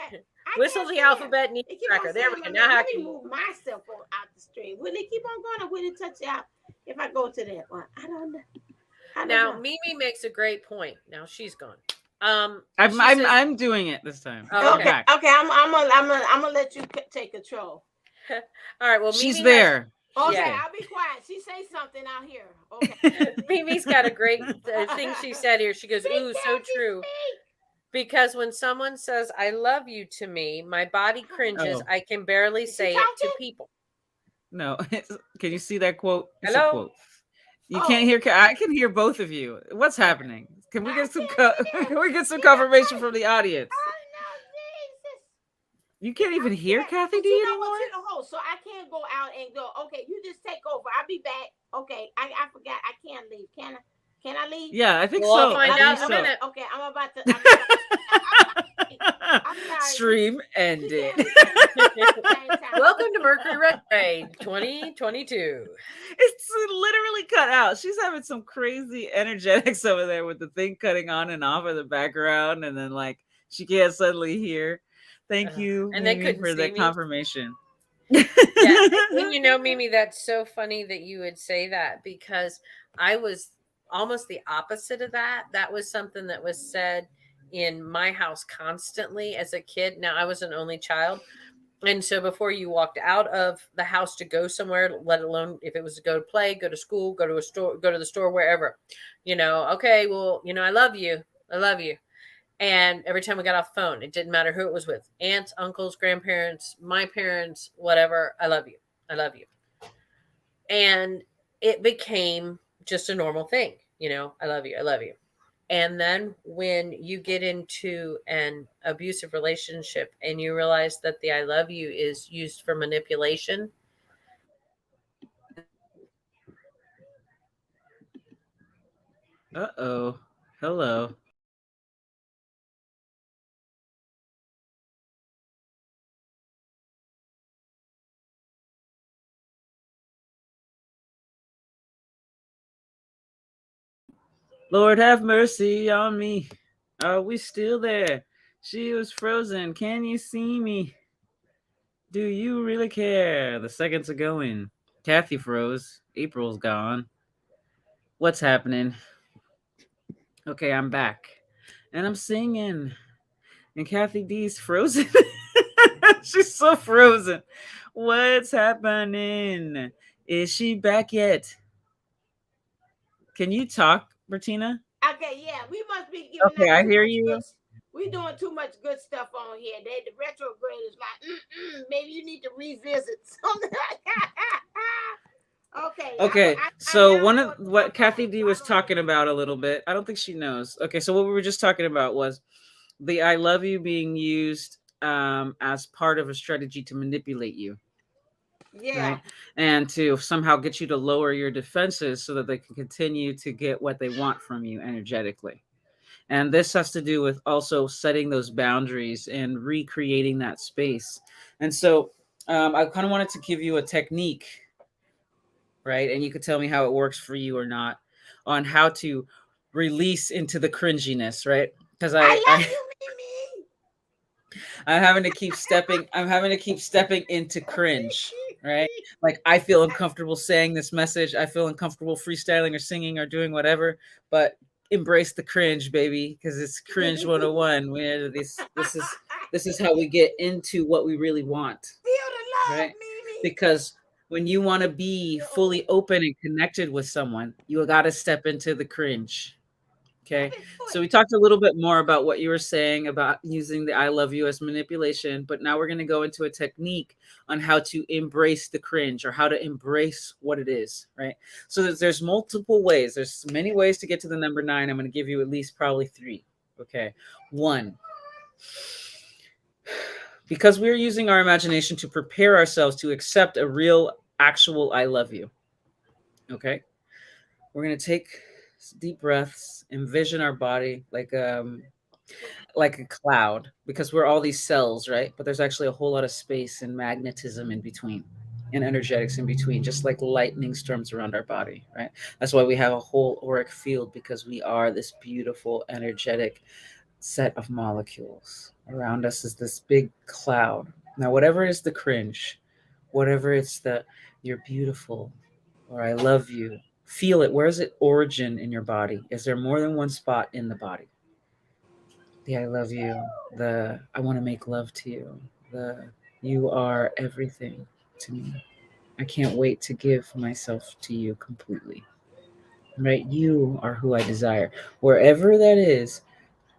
I Whistle can't the see her. alphabet and eat It keep on cracker. There saying we my go. Now name. how Let me can you? move myself out the stream. Will it keep on going or will it touch out if I go to that one? I don't know. I don't Now know. Mimi makes a great point. Now she's gone. I'm She I'm says, I'm doing it this time. oh, I'm okay. Okay, back. okay. I'm gonna let you take control. All right. Well, She's Mimi has. there. Okay, She's Yeah, there. I'll be quiet. She say something out here. Okay. Mimi's got a great thing she said here. She goes, Speak, "Ooh, so Kathy. true." Speak. Because when someone says "I love you" to me, my body cringes. Oh I can barely Is she say it to talking? people. no! Can you see that quote? It's a Hello. quote. You can't Oh, hear. I can hear both of you. What's Okay. happening? Can we I get some? can't hear. Can we get some She got confirmation quiet. from the audience? Oh no, Jesus. You can't even I'm hear scared. Kathy But D you know what? anymore. You're the host, so I can't go out and go. Okay, you just take over. I'll be back. Okay, I forgot. I can't leave. Can I? Can I leave? Yeah, I think We'll all so. I find believe out in a so. minute. Okay, I'm about to. I'm sorry. Stream She ended. can't. We can't be at the same time. Welcome to Mercury Retrograde 2022. It's literally cut out. She's having some crazy energetics over there with the thing cutting on and off in the background, and then like she can't suddenly hear. Thank you, And they Mimi, couldn't for see that me. confirmation. Yeah, and you know, Mimi, that's so funny that you would say that because I was almost the opposite of that. That was something that was said in my house constantly as a kid. Now, I was an only child. And so before you walked out of the house to go somewhere, let alone if it was to go to play, go to school, go to a store, go to the store, wherever, okay, well, I love you. I love you. And every time we got off the phone, it didn't matter who it was with aunts, uncles, grandparents, my parents, whatever. I love you. I love you. And it became just a normal thing. I love you. I love you. And then when you get into an abusive relationship and you realize that the I love you is used for manipulation. Uh-oh. Hello. Lord have mercy on me. Are we still there? She was frozen. Can you see me? Do you really care? The seconds are going. Kathy froze. April's gone. What's happening? Okay, I'm back. And I'm singing. And Kathy D's frozen. She's so frozen. What's happening? Is she back yet? Can you talk, Bertina? Okay, yeah, we must be giving Okay, out I too hear much you. good. We doing too much good stuff on here. The retrograde is like, maybe you need to revisit something. Okay, Okay, I so now one know of it was my what Kathy phone, D so I was don't talking know. about a little bit, I don't think she knows. Okay, so what we were just talking about was the I love you being used as part of a strategy to manipulate you, Yeah, right? And to somehow get you to lower your defenses so that they can continue to get what they want from you energetically. And this has to do with also setting those boundaries and recreating that space. And so I kind of wanted to give you a technique, right? And you could tell me how it works for you or not on how to release into the cringiness, right? Because I I, love I you, Mimi. I'm having to keep stepping into cringe, right? Like I feel uncomfortable saying this message. I feel uncomfortable freestyling or singing or doing whatever, but embrace the cringe, baby, because it's cringe 101. Where this is how we get into what we really want, Feel the love, right? Mimi. Because when you want to be fully open and connected with someone, you got to step into the cringe. Step Okay. into So it. we talked a little bit more about what you were saying about using the I love you as manipulation, but now we're going to go into a technique on how to embrace the cringe or how to embrace what it is, right? So there's multiple ways. There's many ways to get to the number 9. I'm going to give you at least probably 3. Okay. 1, because we're using our imagination to prepare ourselves to accept a real, actual I love you. Okay. We're going to take deep breaths, envision our body like a cloud, because we're all these cells, right? But there's actually a whole lot of space and magnetism in between and energetics in between, just like lightning storms around our body, right? That's why we have a whole auric field, because we are this beautiful energetic set of molecules. Around us is this big cloud. Now, whatever is the cringe, whatever it's the you're beautiful or I love you, feel it. Where is it origin in your body? Is there more than one spot in the body? The I love you, the I want to make love to you, the you are everything to me. I can't wait to give myself to you completely. Right? You are who I desire. Wherever that is,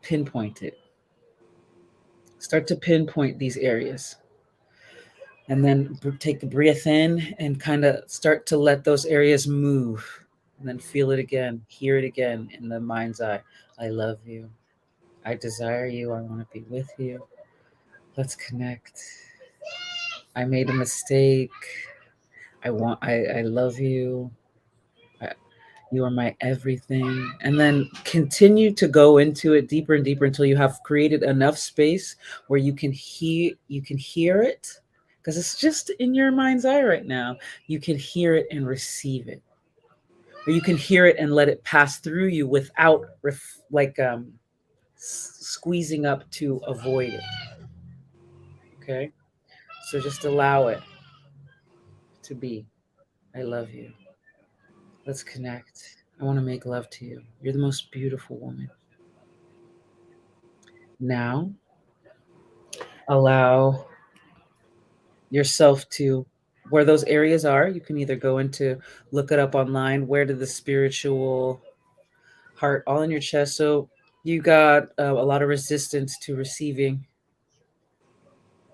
pinpoint it. Start to pinpoint these areas. And then take a breath in and kind of start to let those areas move. And then feel it again, hear it again in the mind's eye. I love you. I desire you. I want to be with you. Let's connect. I made a mistake. I love you. I, you are my everything. And then continue to go into it deeper and deeper until you have created enough space where you can hear it, because it's just in your mind's eye right now. You can hear it and receive it, or you can hear it and let it pass through you without squeezing up to avoid it. Okay, so just allow it to be. I love you. Let's connect. I want to make love to you. You're the most beautiful woman. Now, allow yourself to, where those areas are, you can either go into, look it up online, where did the spiritual heart all in your chest. So you got a lot of resistance to receiving.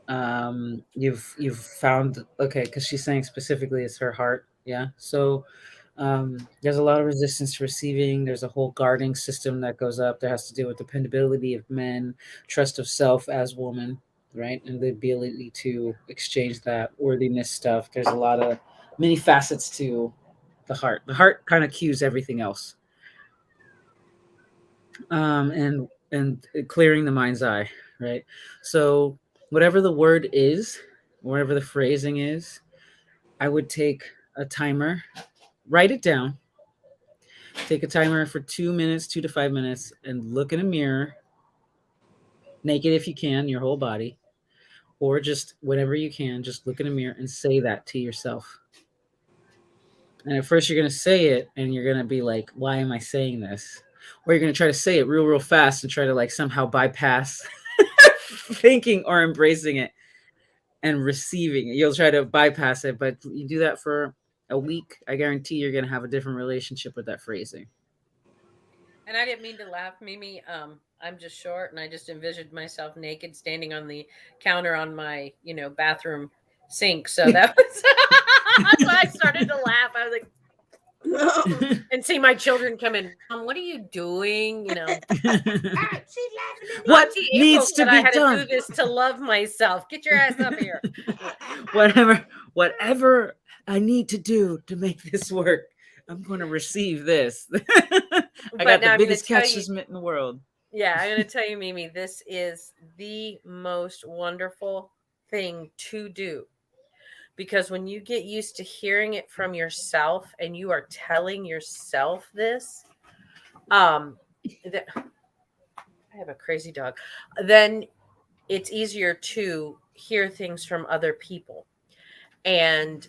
You've found, okay, because she's saying specifically it's her heart. Yeah. So there's a lot of resistance to receiving. There's a whole guarding system that goes up. That has to do with dependability of men, trust of self as woman, right? And the ability to exchange that worthiness stuff. There's a lot of many facets to the heart. The heart kind of cues everything else. And clearing the mind's eye, right? So whatever the word is, whatever the phrasing is, I would take a timer, write it down. Take a timer for 2 minutes, 2 to 5 minutes, and look in a mirror, naked if you can, your whole body, or just whenever you can, just look in a mirror and say that to yourself. And at first, you're going to say it and you're going to be like, why am I saying this? Or you're going to try to say it real, real fast and try to like somehow bypass thinking or embracing it and receiving it. You'll try to bypass it, but you do that for a week, I guarantee you're going to have a different relationship with that phrasing. And I didn't mean to laugh, Mimi. I'm just short, and I just envisioned myself naked, standing on the counter on my, bathroom sink. So that was that's why I started to laugh. I was like, and see my children come in. Mom, what are you doing? She's laughing at What Auntie April needs to said I be had to done? do this to love myself. Get your ass up here. whatever whatever I need to do to make this work, I'm going to receive this. I But got the now I'm going to biggest tell catch you, this mitt in the world. yeah, I'm going to tell you, Mimi, this is the most wonderful thing to do, because when you get used to hearing it from yourself and you are telling yourself this, um, I have a crazy dog, then it's easier to hear things from other people. And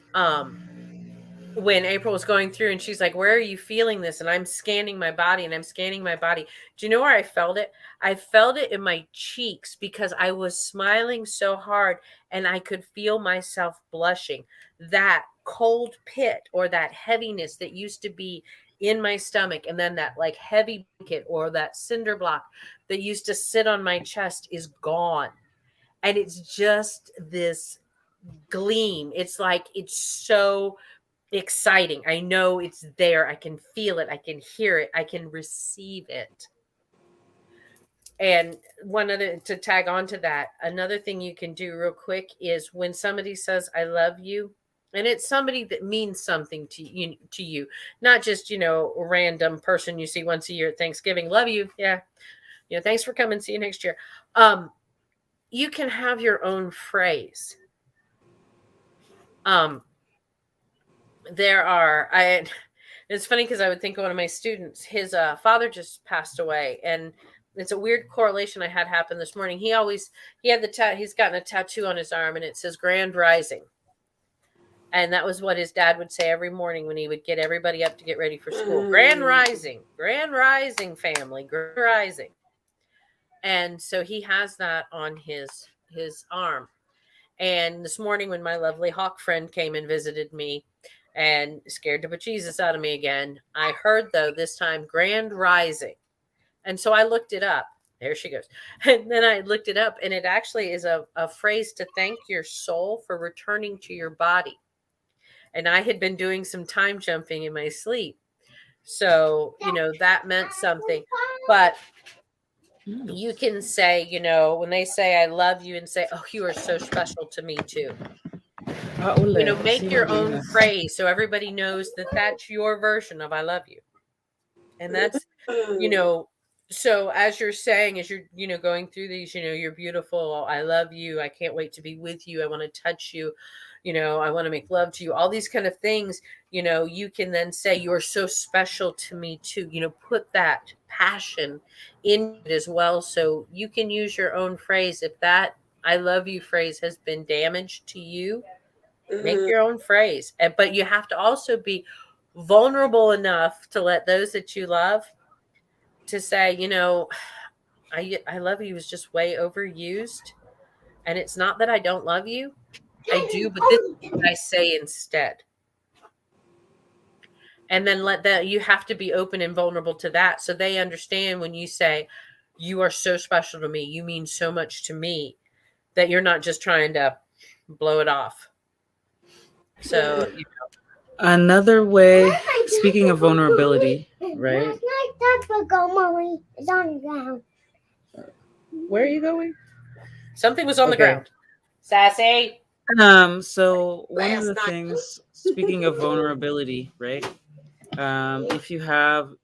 when April was going through and she's like, "Where are you feeling this?" And I'm scanning my body and I'm scanning my body. Do you know where I felt it? I felt it in my cheeks because I was smiling so hard and I could feel myself blushing. That cold pit or that heaviness that used to be in my stomach, and then that like heavy blanket or that cinder block that used to sit on my chest is gone. And it's just this gleam. It's like it's so exciting. I know it's there. I can feel it. I can hear it. I can receive it. And one other to tag on to that, another thing you can do real quick is when somebody says I love you, and it's somebody that means something to you, not just, a random person you see once a year at Thanksgiving. Love you. Yeah. Thanks for coming. See you next year. Um, you can have your own phrase. Um, there are I it's funny because I would think of one of my students, his father just passed away, and it's a weird correlation I had happen this morning. He's gotten a tattoo on his arm, and it says Grand Rising. And that was what his dad would say every morning when he would get everybody up to get ready for school. Grand rising, family, grand rising. And so he has that on his arm. And this morning, when my lovely hawk friend came and visited me and scared the bejesus out of me again, I heard, though, this time, Grand Rising. And so I looked it up. There she goes. And then I looked it up, and it actually is a phrase to thank your soul for returning to your body. And I had been doing some time jumping in my sleep. So, that meant something. But you can say, when they say I love you, and say, oh, you are so special to me too. Make your own phrase so everybody knows that that's your version of I love you. And that's, so as you're saying, as you're, going through these, you're beautiful. I love you. I can't wait to be with you. I want to touch you. I want to make love to you. All these kind of things, you can then say, you're so special to me too. Put that passion in it as well. So you can use your own phrase. If that I love you phrase has been damaged to you, make your own phrase. But you have to also be vulnerable enough to let those that you love to say, I love you is just way overused. And it's not that I don't love you. I do, but this is what I say instead. And then you have to be open and vulnerable to that. So they understand when you say, you are so special to me, you mean so much to me, that you're not just trying to blow it off. So, another way, speaking of vulnerability, right? Where are you going? Something was on the ground. Sassy. So one of the things, speaking of vulnerability, right? If you have,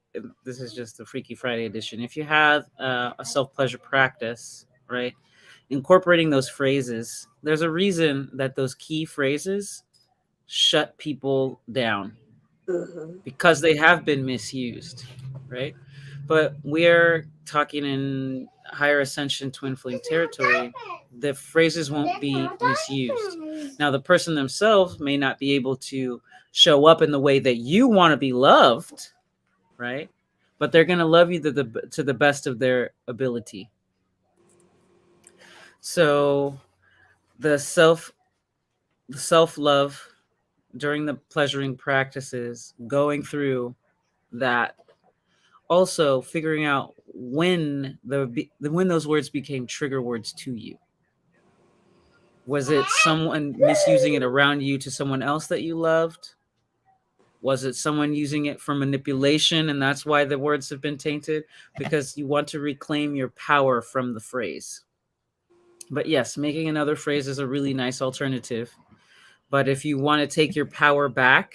this is just the Freaky Friday edition. If you have a self-pleasure practice, right? Incorporating those phrases, there's a reason that those key phrases shut people down, because they have been misused, right? But we're talking in higher ascension twin flame territory. The phrases won't be misused. Now, the person themselves may not be able to show up in the way that you want to be loved, right? But they're going to love you to the best of their ability. So the self love during the pleasuring practices, going through that, also figuring out when those words became trigger words to you. Was it someone misusing it around you to someone else that you loved? Was it someone using it for manipulation, and that's why the words have been tainted? Because you want to reclaim your power from the phrase. But yes, making another phrase is a really nice alternative. But if you want to take your power back,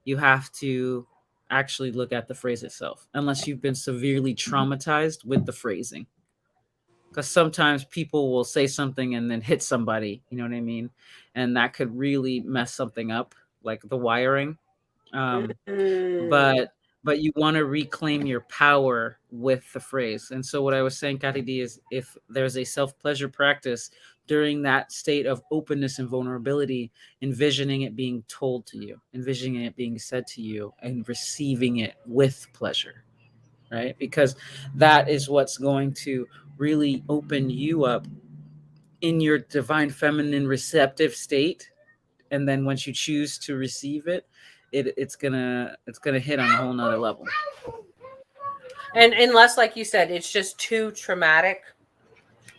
you have to actually look at the phrase itself, unless you've been severely traumatized with the phrasing. Because sometimes people will say something and then hit somebody, you know what I mean? And that could really mess something up, like the wiring. But you want to reclaim your power with the phrase. And so what I was saying, Kati D, is if there's a self-pleasure practice during that state of openness and vulnerability, envisioning it being told to you, envisioning it being said to you, and receiving it with pleasure, right? Because that is what's going to really open you up in your divine feminine receptive state. And then once you choose to receive it, it's gonna hit on a whole nother level. And unless, like you said, it's just too traumatic,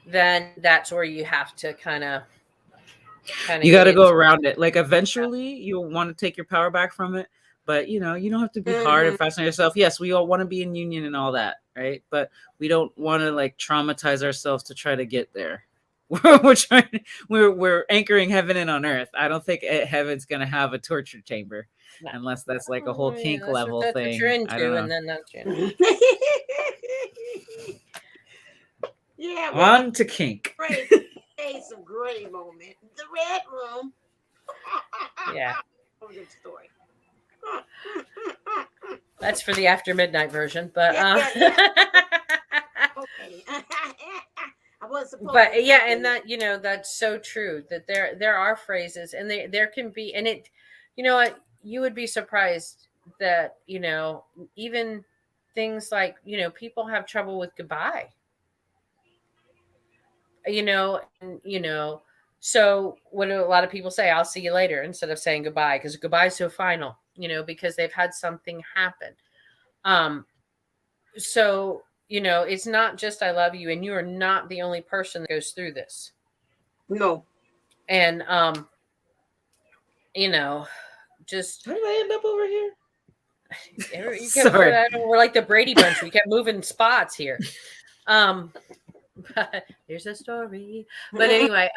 then that's where you have to kind of you got to go around it. Like eventually you'll want to take your power back from it, But you know, you don't have to be hard and fast on yourself. Yes, we all want to be in union and all that, right? But we don't want to like traumatize ourselves to try to get there. We're trying. We're anchoring heaven and on earth. I don't think heaven's gonna have a torture chamber, No. unless that's like a whole kink That's level what you're thing. I don't into, know. and then that's Yeah, well, On to kink. some great moment. The red room. yeah. Good story. That's for the after midnight version, but Okay. I wasn't supposed but to yeah, and that that's so true that there are phrases, and there can be, and it, what, you would be surprised that even things like people have trouble with goodbye, and so what do a lot of people say? I'll see you later instead of saying goodbye, because goodbye is so final, because they've had something happen. So it's not just I love you, and you are not the only person that goes through this. No. And just How did I end up over here? Sorry. We're like the Brady Bunch. We kept moving spots here. But here's a story. But anyway,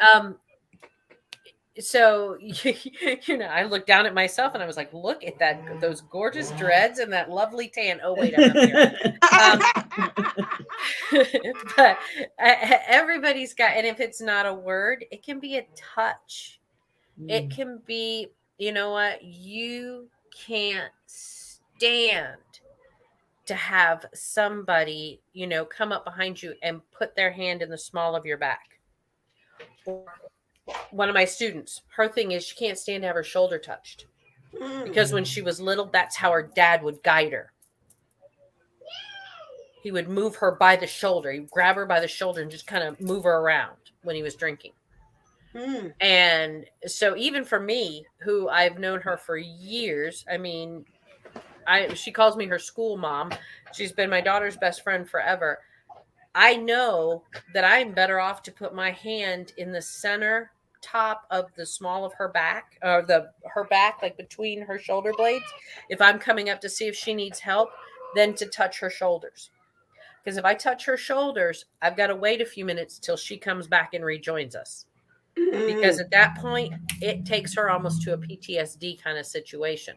so I looked down at myself and I was like, look at those gorgeous dreads and that lovely tan. Oh wait, I'm up here. But everybody's got, and if it's not a word, it can be a touch. It can be, you know what, you can't stand to have somebody, come up behind you and put their hand in the small of your back. One of my students, her thing is she can't stand to have her shoulder touched, because when she was little, that's how her dad would guide her. He would move her by the shoulder. He'd grab her by the shoulder and just kind of move her around when he was drinking. And so even for me, who I've known her for years, I mean, she calls me her school mom. She's been my daughter's best friend forever. I know that I'm better off to put my hand in the center top of the small of her back, or her back, like between her shoulder blades, if I'm coming up to see if she needs help, than to touch her shoulders. Because if I touch her shoulders, I've got to wait a few minutes till she comes back and rejoins us. Because at that point, it takes her almost to a PTSD kind of situation.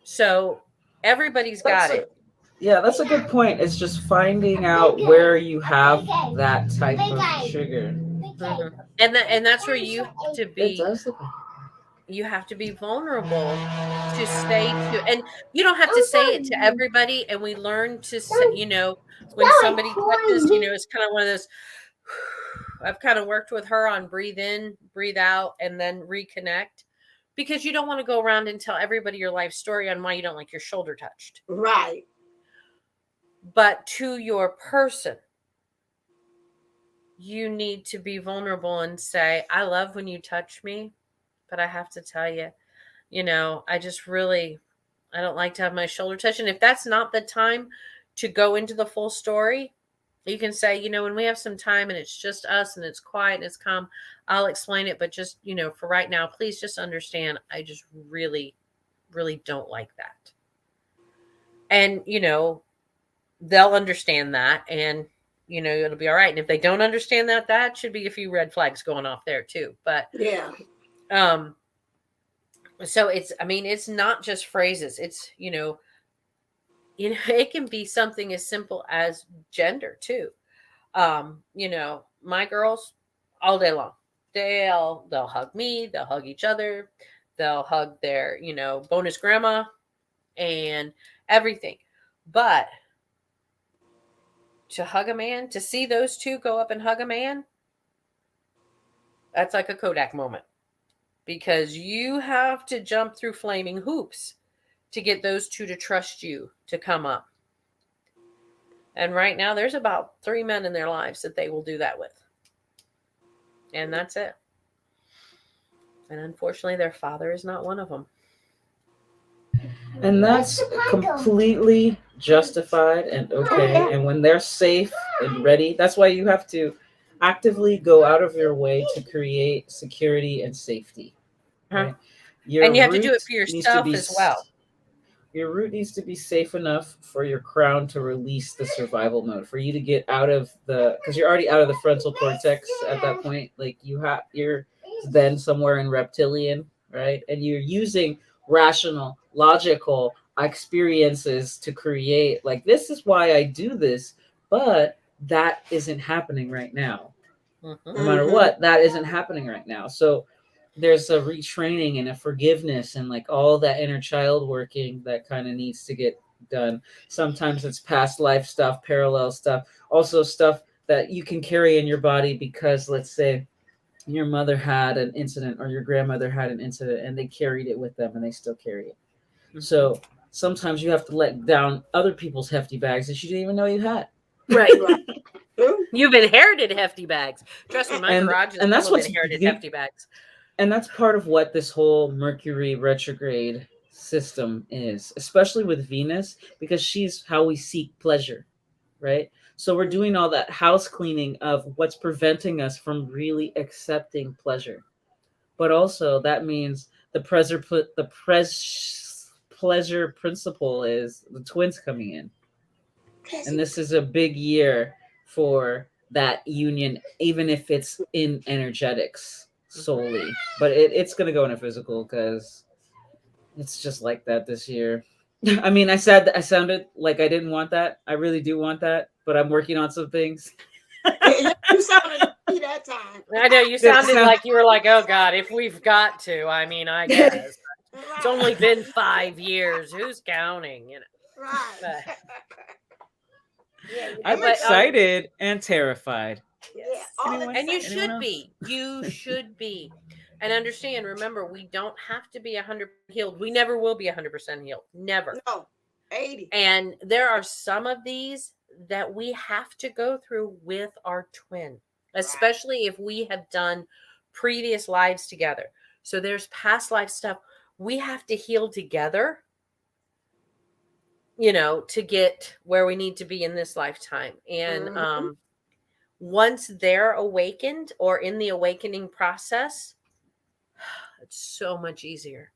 So everybody's got it. Yeah, that's a good point. It's just finding out where you have that type of trigger. Mm-hmm. And that's where you have to be. You have to be vulnerable to say to, and you don't have to say it to everybody. And we learn to say, when somebody touches, it's kind of one of those. I've kind of worked with her on breathe in, breathe out, and then reconnect, because you don't want to go around and tell everybody your life story on why you don't like your shoulder touched. Right. But to your person, you need to be vulnerable and say, I love when you touch me, but I have to tell you, I just really, I don't like to have my shoulder touched. And if that's not the time to go into the full story, you can say, when we have some time and it's just us and it's quiet and it's calm, I'll explain it. But just, for right now, please just understand, I just really, really don't like that. And, they'll understand that, and, it'll be all right. And if they don't understand that, that should be a few red flags going off there too. But yeah. So it's not just phrases. It's, it can be something as simple as gender too. My girls all day long, they'll hug me, they'll hug each other, they'll hug their, bonus grandma and everything. But to hug a man, to see those two go up and hug a man, that's like a Kodak moment, because you have to jump through flaming hoops to get those two to trust you to come up. And right now, there's about 3 men in their lives that they will do that with. And that's it. And unfortunately, their father is not one of them. And that's completely justified and okay. And when they're safe and ready, that's why you have to actively go out of your way to create security and safety. Right? And you have to do it for yourself as well. Your root needs to be safe enough for your crown to release the survival mode, for you to get out of the, because you're already out of the frontal cortex at that point. Like you're then somewhere in reptilian, right? And you're using rational, logical experiences to create, like, this is why I do this, but that isn't happening right now. No Mm-hmm. matter Mm-hmm. what, that isn't happening right now. So there's a retraining and a forgiveness and like all that inner child working that kind of needs to get done. Sometimes it's past life stuff, parallel stuff, also stuff that you can carry in your body because, let's say, your mother had an incident or your grandmother had an incident and they carried it with them and they still carry it. Mm-hmm. So sometimes you have to let down other people's hefty bags that you didn't even know you had. Right. Right. True. You've inherited hefty bags. Trust me, my and garage is and full that's of what's inherited hefty bags. and that's part of what this whole Mercury retrograde system is, especially with Venus, because she's how we seek pleasure, right? So we're doing all that house cleaning of what's preventing us from really accepting pleasure. But also that means pleasure principle is the twins coming in, and this is a big year for that union, even if it's in energetics solely. But it's going to go in a physical because it's just like that this year. I mean, I sounded like I didn't want that. I really do want that, but I'm working on some things. Yeah, yeah, you sounded me that time. I know you Did I sounded sound? like you were like, oh God, if we've got to, I mean, I guess. It's only Right. been 5 years. Who's counting? Right. But yeah, I'm but excited and terrified. Yeah. yes. All Anyone? And you excitement. Anyone should else? be. You should be. And understand, remember, we don't have to be 100% healed. We never will be 100% healed. Never. No. 80. And there are some of these that we have to go through with our twin, Right. especially if we have done previous lives together. So there's past life stuff we have to heal together, to get where we need to be in this lifetime. And Mm-hmm. once they're awakened or in the awakening process, it's so much easier.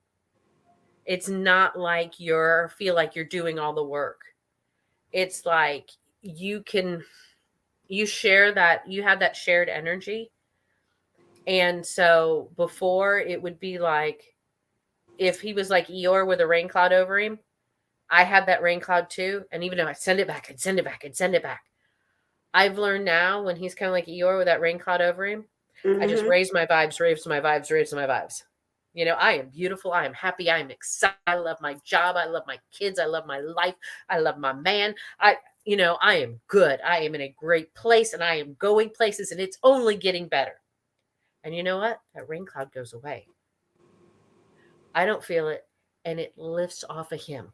It's not like feel like you're doing all the work. It's like you can you share that, you have that shared energy. And so before, it would be like if he was like Eeyore with a rain cloud over him, I had that rain cloud too. And even though I'd send it back, I'd send it back, I'd send it back. I've learned now when he's kind of like Eeyore with that rain cloud over him, I just Mm-hmm. raise my vibes, raise my vibes, raise my vibes. I am beautiful. I am happy. I am excited. I love my job. I love my kids. I love my life. I love my man. I am good. I am in a great place and I am going places and it's only getting better. And you know what? That rain cloud goes away. I don't feel it and it lifts off of him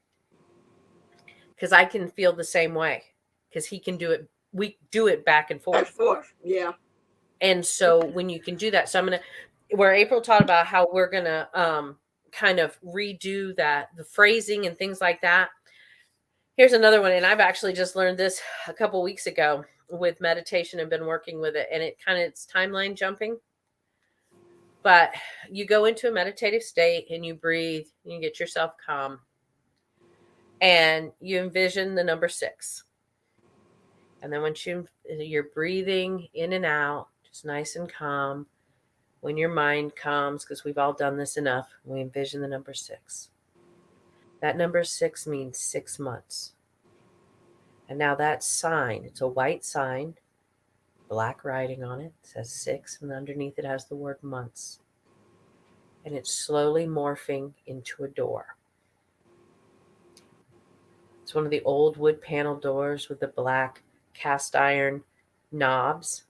because I can feel the same way because he can do it. We do it back and Back and forth. forth. Yeah. And so when you can do that, so I'm going to, where April taught about how we're going to kind of redo that, the phrasing and things like that. Here's another one. And I've actually just learned this a couple weeks ago with meditation and been working with it. And it's timeline jumping. But you go into a meditative state and you breathe, and you get yourself calm, and you envision the number 6. And then once you're breathing in and out, just nice and calm, when your mind comes, because we've all done this enough, we envision the number 6. That number 6 means 6 months. And now that sign, it's a white sign, black writing on it, says 6, and underneath it has the word months. And it's slowly morphing into a door. It's one of the old wood panel doors with the black cast iron knobs.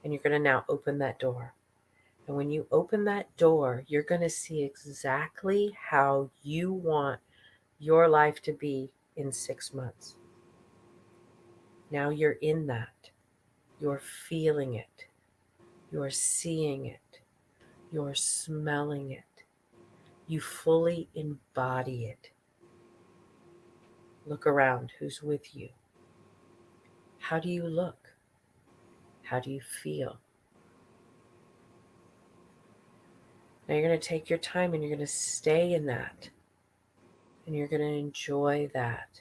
And you're going to now open that door. And when you open that door, you're going to see exactly how you want your life to be in 6 months. Now you're in that. You're feeling it. You're seeing it. You're smelling it. You fully embody it. Look around. Who's with you? How do you look? How do you feel? Now you're going to take your time and you're going to stay in that. And you're going to enjoy that.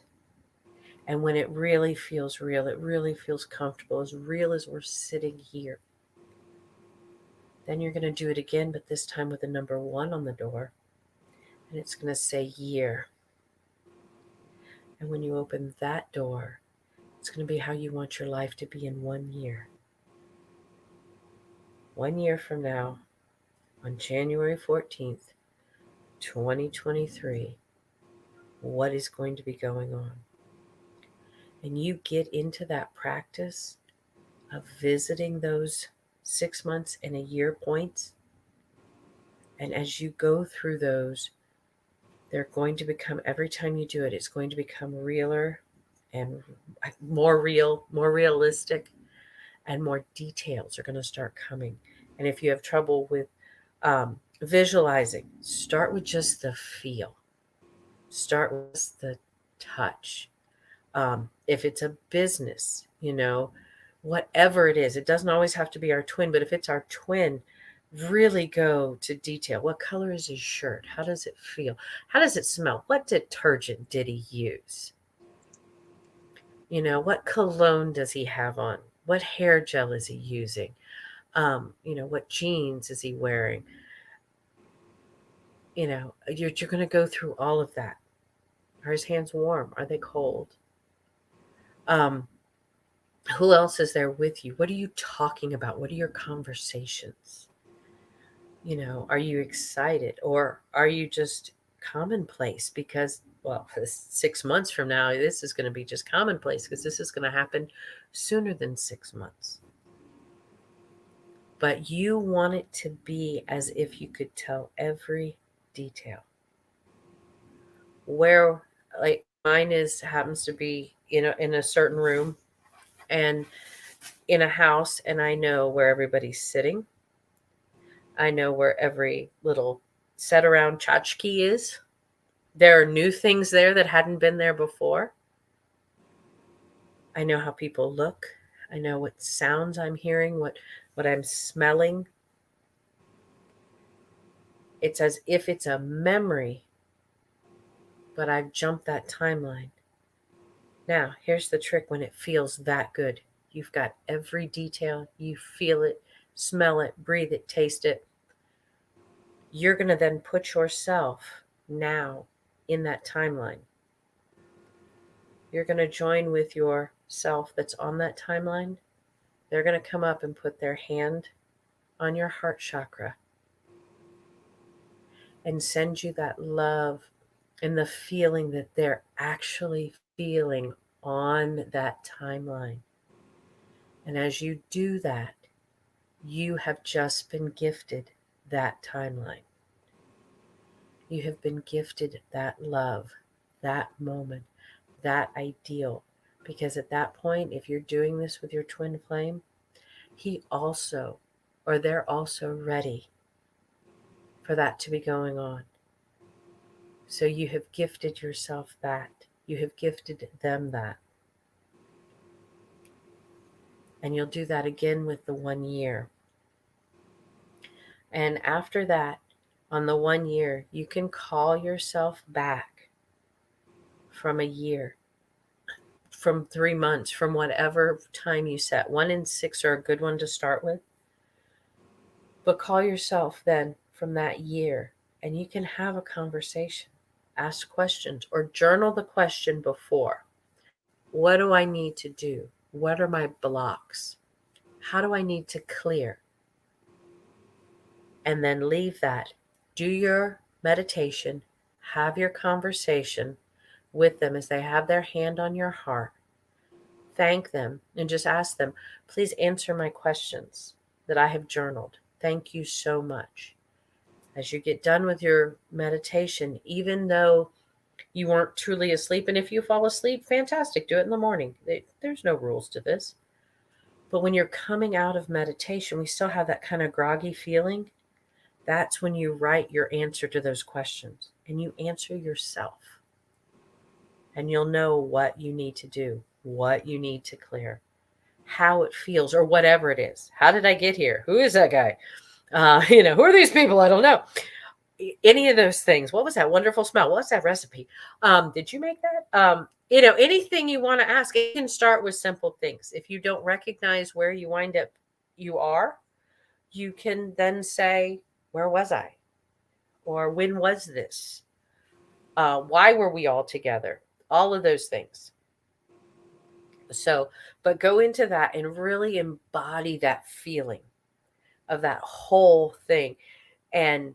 And when it really feels real, it really feels comfortable, as real as we're sitting here. Then you're going to do it again, but this time with a number 1 on the door. And it's going to say year. And when you open that door, it's going to be how you want your life to be in 1 year. 1 year from now, on January 14th, 2023, what is going to be going on? And you get into that practice of visiting those 6 months and a year points. And as you go through those, they're going to become, every time you do it, it's going to become realer and more real, more realistic, and more details are going to start coming. And if you have trouble with visualizing, start with just the feel, start with the touch. If it's a business, whatever it doesn't always have to be our twin, but if it's our twin, really go to detail. What color is his shirt? How does it feel? How does it smell? What detergent did he use? What cologne does he have on? What hair gel is he using? What jeans is he wearing? You're going to go through all of that. Are his hands warm? Are they cold? Um, who else is there with you? What are you talking about? What are your conversations? Are you excited, or are you just commonplace? Because, well, 6 months from now, this is going to be just commonplace, because this is going to happen sooner than 6 months. But you want it to be as if you could tell every detail. Where, like, mine happens to be in a certain room and in a house, and I know where everybody's sitting. I know where every little set around tchotchke is. There are new things there that hadn't been there before. I know how people look. I know what sounds I'm hearing, what I'm smelling. It's as if it's a memory, but I've jumped that timeline. Now, here's the trick when it feels that good. You've got every detail. You feel it, smell it, breathe it, taste it. You're going to then put yourself now in that timeline. You're going to join with yourself that's on that timeline. They're going to come up and put their hand on your heart chakra and send you that love and the feeling that they're actually feeling on that timeline. And as you do that, you have just been gifted that timeline. You have been gifted that love, that moment, that ideal. Because at that point, if you're doing this with your twin flame, he also, or they're also ready for that to be going on. So you have gifted yourself that. You have gifted them that. And you'll do that again with the 1 year. And after that, on the 1 year, you can call yourself back from a year, from 3 months, from whatever time you set. 1 and 6 are a good one to start with. But call yourself then from that year, and you can have a conversation, ask questions, or journal the question before. What do I need to do? What are my blocks? How do I need to clear? And then leave that. Do your meditation, have your conversation with them as they have their hand on your heart. Thank them and just ask them, please answer my questions that I have journaled. Thank you so much. As you get done with your meditation, even though you weren't truly asleep, and if you fall asleep, fantastic, do it in the morning. There's no rules to this. But when you're coming out of meditation, we still have that kind of groggy feeling. That's when you write your answer to those questions and you answer yourself. And you'll know what you need to do, what you need to clear, how it feels, or whatever it is. How did I get here? Who is that guy? Who are these people? I don't know. any of those things. What was that wonderful smell? What's that recipe? Did you make that? Anything you want to ask, it can start with simple things. If you don't recognize where you wind up, you are, you can then say, where was I? Or when was this? Why were we all together? All of those things. So, but go into that and really embody that feeling of that whole thing. And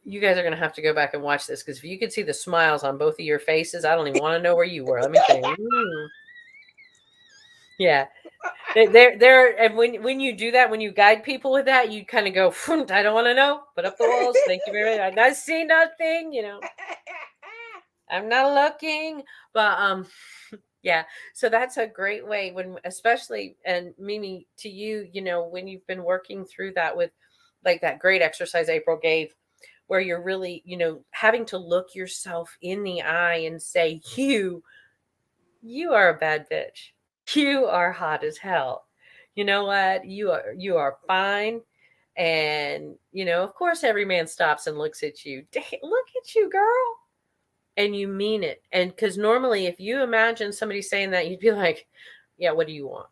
you guys are going to have to go back and watch this, because if you could see the smiles on both of your faces, I don't even want to know where you were. Let me tell you. Yeah. There, and when you do that, when you guide people with that, you kind of go, I don't want to know. Put up the walls. Thank you very much. I not see nothing. I'm not looking. But yeah. So that's a great way when, especially, and Mimi, to you, when you've been working through that with like that great exercise April gave, where you're really, having to look yourself in the eye and say, you are a bad bitch. You are hot as hell. You know what? You are fine. And, of course every man stops and looks at you. Look at you, girl. And you mean it. And because normally if you imagine somebody saying that, you'd be like, yeah, what do you want?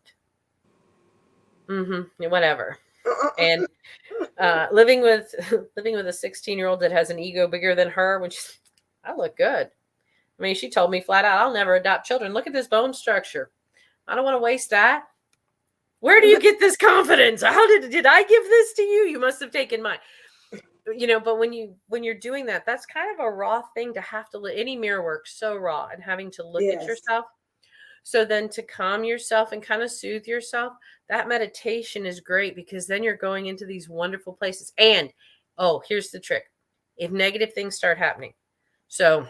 Whatever. And living with a 16-year-old that has an ego bigger than her, when she's, I look good. I mean, she told me flat out, I'll never adopt children. Look at this bone structure. I don't want to waste that. Where do you get this confidence? How did I give this to you? You must have taken mine. But when you're doing that, that's kind of a raw thing to have to any mirror work so raw, and having to look at yourself. So then to calm yourself and kind of soothe yourself, that meditation is great, because then you're going into these wonderful places. And here's the trick. If negative things start happening. So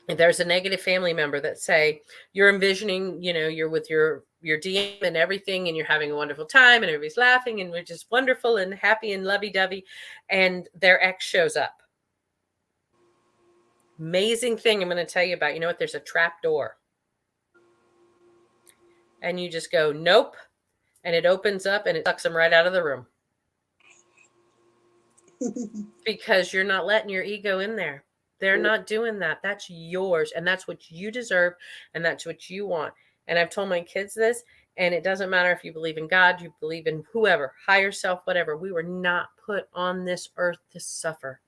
if there's a negative family member that say you're envisioning, you're with your DM and everything, and you're having a wonderful time and everybody's laughing and we're just wonderful and happy and lovey-dovey, and their ex shows up. Amazing thing I'm going to tell you about. You know what? There's a trap door. And you just go, nope. And it opens up and it sucks them right out of the room. Because you're not letting your ego in there. They're not doing that. That's yours. And that's what you deserve. And that's what you want. And I've told my kids this, and it doesn't matter if you believe in God, you believe in whoever, higher self, whatever. We were not put on this earth to suffer.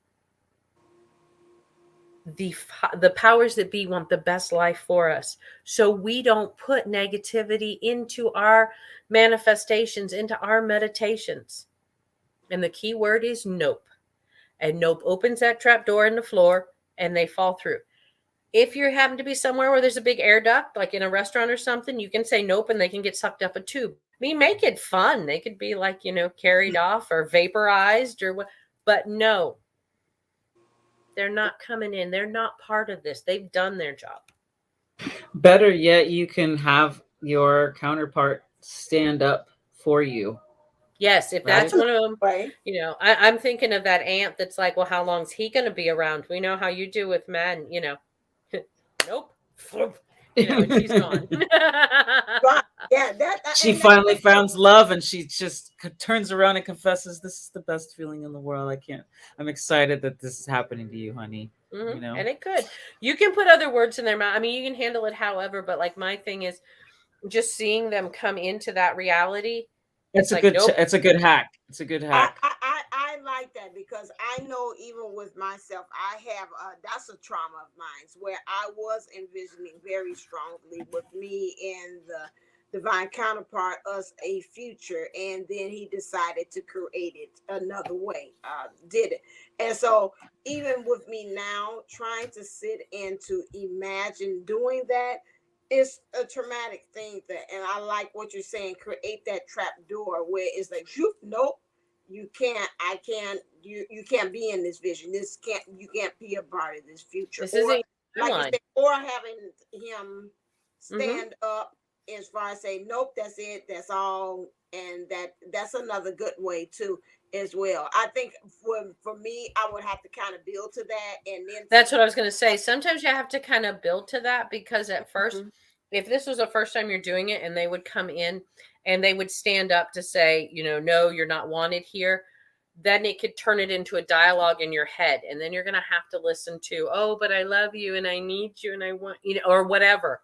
The powers that be want the best life for us. So we don't put negativity into our manifestations, into our meditations. And the key word is nope. And nope opens that trap door in the floor and they fall through. If you happen to be somewhere where there's a big air duct, like in a restaurant or something, you can say nope and they can get sucked up a tube. I mean, make it fun. They could be like, carried off or vaporized or what. But no, they're not coming in. They're not part of this. They've done their job. Better yet, you can have your counterpart stand up for you. Yes, if Right? that's one of them, Right. I'm thinking of that aunt that's like, well, how long's he going to be around? We know how you do with men, nope. And she's gone. Right. Yeah, She and finally found love, and she just turns around and confesses, "This is the best feeling in the world. I'm excited that this is happening to you, honey." And it could. You can put other words in their mouth. I mean, you can handle it however, but like my thing is just seeing them come into that reality. It's like, nope. It's a good hack. It's a good hack. I like that, because I know even with myself, I have that's a trauma of mine, where I was envisioning very strongly with me and the divine counterpart us a future, and then he decided to create it another way, did it. And so even with me now trying to sit and to imagine doing that, it's a traumatic thing, and I like what you're saying, create that trap door where it's like, nope, you can't, I can't, you can't be in this vision, you can't be a part of this future. This or isn't like you said, or having him stand up as far as say, nope, that's it, that's all. And that's another good way too as well. I think for me, I would have to kind of build to that, and then that's what I was going to say. Sometimes you have to kind of build to that, because at first, if this was the first time you're doing it and they would come in and they would stand up to say, no, you're not wanted here, then it could turn it into a dialogue in your head. And then you're going to have to listen to, oh, but I love you and I need you and I want, or whatever.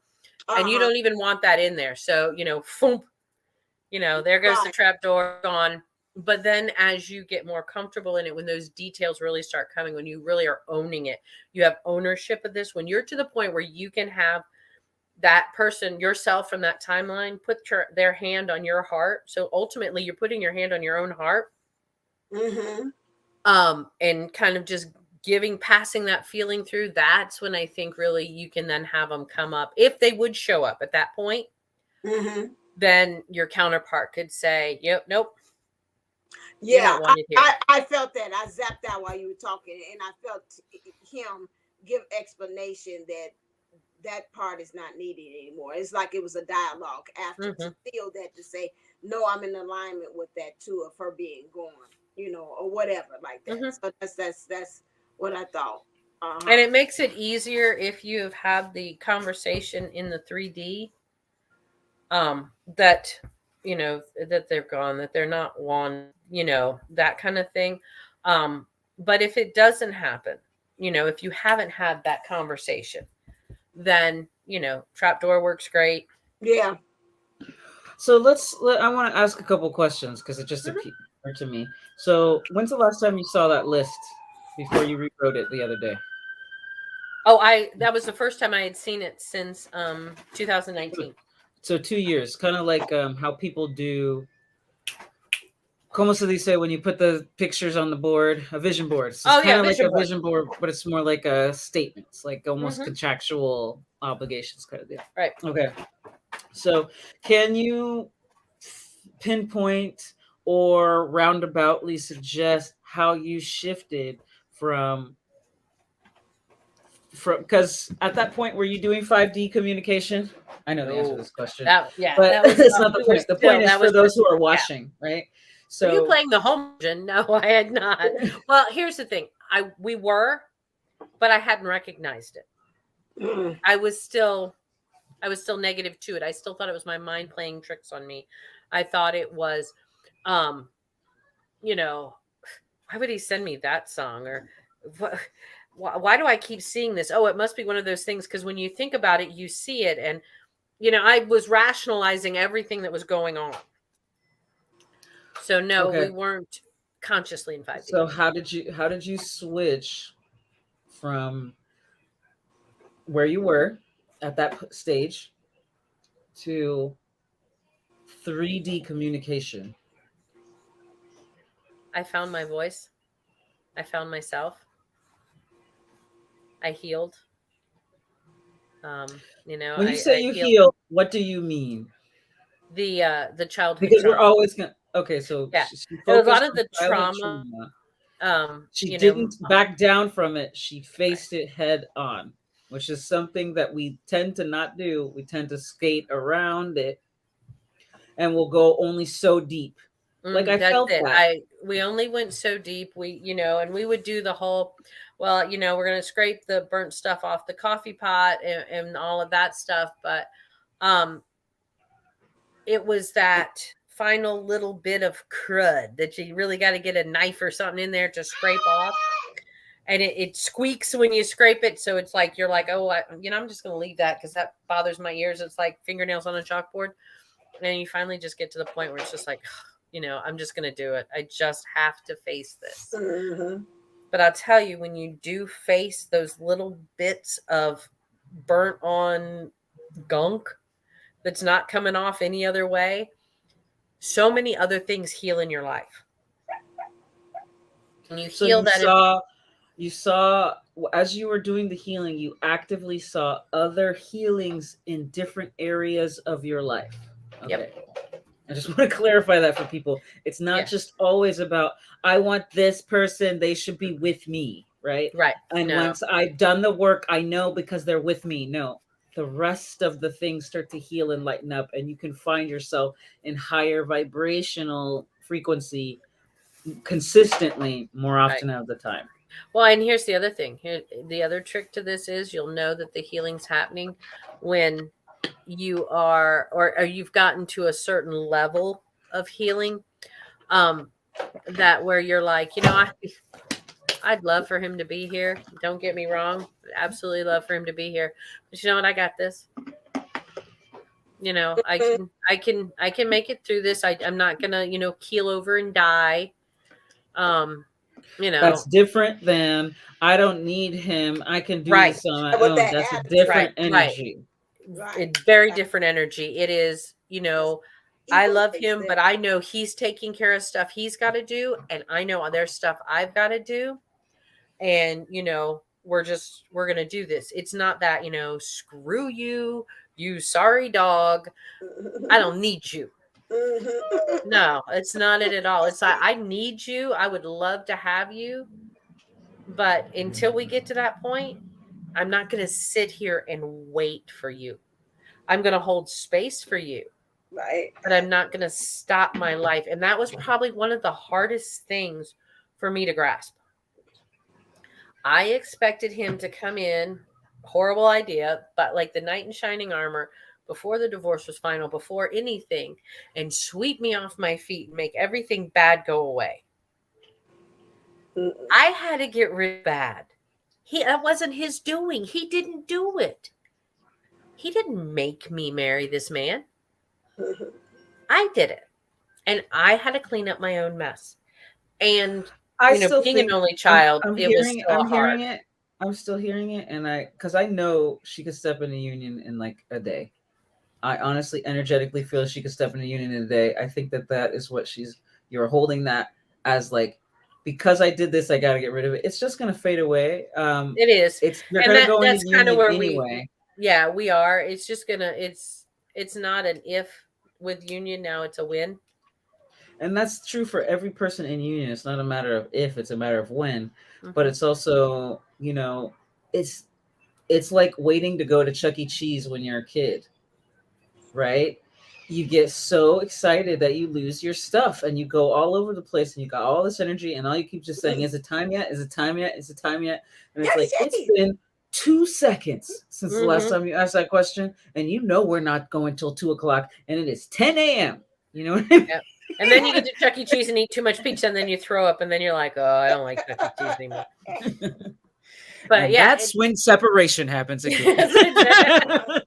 And you Uh-huh. don't even want that in there. So, foom, there goes the Right. trap door gone. But then as you get more comfortable in it, when those details really start coming, when you really are owning it, you have ownership of this, when you're to the point where you can have that person, yourself from that timeline, put their hand on your heart. So ultimately you're putting your hand on your own heart, Mm-hmm. and kind of just passing that feeling through. That's when I think really you can then have them come up. If they would show up at that point, Mm-hmm. then your counterpart could say, yep, nope, you're Yeah, not wanted here. I felt that. I zapped out while you were talking, and I felt him give explanation that that part is not needed anymore. It's like it was a dialogue after to Hmm. feel that, to say, no, I'm in alignment with that too, of her being gone, or whatever like that. Hmm. So that's what I thought. And Uh-huh. it makes it easier if you have had the conversation in the 3D, that that they're gone, that they're not wanted, that kind of thing. But if it doesn't happen, if you haven't had that conversation, then trapdoor works great. Yeah. So I want to ask a couple questions because it just Mhm. occurred to me. So when's the last time you saw that list before you rewrote it the other day? Oh, I that was the first time I had seen it since 2019. So 2 years, kind of like how people do. Como se dice when you put the pictures on the board, a vision board. So it's Oh kind yeah, of like vision a board. vision board, but it's more like a statements, like almost Hmm. contractual obligations kind of deal. Right. Okay. So can you pinpoint or roundaboutly suggest how you shifted from because at that point were you doing 5D communication? I know the answer to No, this question, that yeah, but that was it's not the we were point. The point still is that for was those who are yeah. watching, right? Were you So playing the home version? No, I had not. Well, here's the thing. We were, but I hadn't recognized it. Mm. I was still negative to it. I still thought it was my mind playing tricks on me. I thought it was, um, you know, why would he send me that song? Or what, why do I keep seeing this? Oh, it must be one of those things. Because when you think about it, you see it. And, I was rationalizing everything that was going on. So, no, we okay. weren't consciously in 5D. So how did you switch from where you were at that stage to 3D communication? I found my voice. I found myself. I healed. When you say I you healed heal, what do you mean? the childhood Because we're trauma. always gonna. Okay, so Yeah, she a lot focused of on the childhood trauma. trauma. Um, She you know, didn't back down from it. She right. faced it head on, which is something that we tend to not do. We tend to skate around it, and we'll go only so deep. Like I That's felt it. that. We only went so deep. And we would do the whole, well, we're gonna scrape the burnt stuff off the coffee pot and all of that stuff. But um, it was that final little bit of crud that you really got to get a knife or something in there to scrape off. And it squeaks when you scrape it. So it's like, you're like, oh, I'm just going to leave that because that bothers my ears. It's like fingernails on a chalkboard. And you finally just get to the point where it's just like, I'm just going to do it. I just have to face this. Mm-hmm. But I'll tell you, when you do face those little bits of burnt on gunk that's not coming off any other way, so many other things heal in your life. And you So heal that. you saw as you were doing the healing, you actively saw other healings in different areas of your life. Yep. Okay. I just want to clarify that for people. It's not Yes. just always about, I want this person, they should be with me, right? Right. And No. once I've done the work, I know because they're with me. No, the rest of the things start to heal and lighten up, and you can find yourself in higher vibrational frequency consistently more Right. often of the time. Well, and here's the other thing. The other trick to this is you'll know that the healing's happening when you are, or you've gotten to a certain level of healing. that where you're like, I'd love for him to be here. Don't get me wrong. Absolutely love for him to be here. But you know what? I got this. I can make it through this. I'm not gonna, keel over and die. Um, you That's know, different than I don't need him. I can do right, this on my With own. that That's a attitude, right, different right. energy. right? It's very Right. different energy. It is, It's I ego love takes him, there. but I know he's taking care of stuff he's got to do, and I know there's stuff I've got to do, and we're gonna do this. It's not that, screw you, you sorry dog. I don't need you. Mhm. No, it's not it at all. It's like I need you. I would love to have you, but until we get to that point, I'm not going to sit here and wait for you. I'm going to hold space for you, Right. but I'm not going to stop my life. And that was probably one of the hardest things for me to grasp. I expected him to come in, horrible idea, but like the knight in shining armor, before the divorce was final, before anything, and sweep me off my feet and make everything bad go away. Mm-mm. I had to get rid of bad. That wasn't his doing. He didn't do it. He didn't make me marry this man. Mhm. I did it. And I had to clean up my own mess. And, I still being an think only child, I'm it was hearing still I'm hard. hearing it. I'm still hearing it, and because I know she could step in a union in like a day. I honestly, energetically feel she could step in a union in a day. I think that that is what you're holding that as like, because I did this, I got to get rid of it. It's just gonna fade away. It is. It's you're And gonna go into that's kind of union where anyway. yeah, we are. It's just gonna, it's not an if with union now, it's a win. And that's true for every person in union. It's not a matter of if, it's a matter of when. But Hmm. it's also, it's it's like waiting to go to Chuck E. Cheese when you're a kid, right? You get so excited that you lose your stuff and you go all over the place and you got all this energy and all you keep just saying, is it time yet? Is it time yet? Is it time yet? And it's Yes, like, it's Jackie. been 2 seconds since the last Hmm. time you asked that question. And we're not going till 2 o'clock and it is 10 a.m. You know what I Yep. And then you get to Chuck E. Cheese and eat too much pizza, and then you throw up, and then you're like, oh, I don't like Chuck E. Cheese anymore. mean? But And yeah, that's when separation happens again.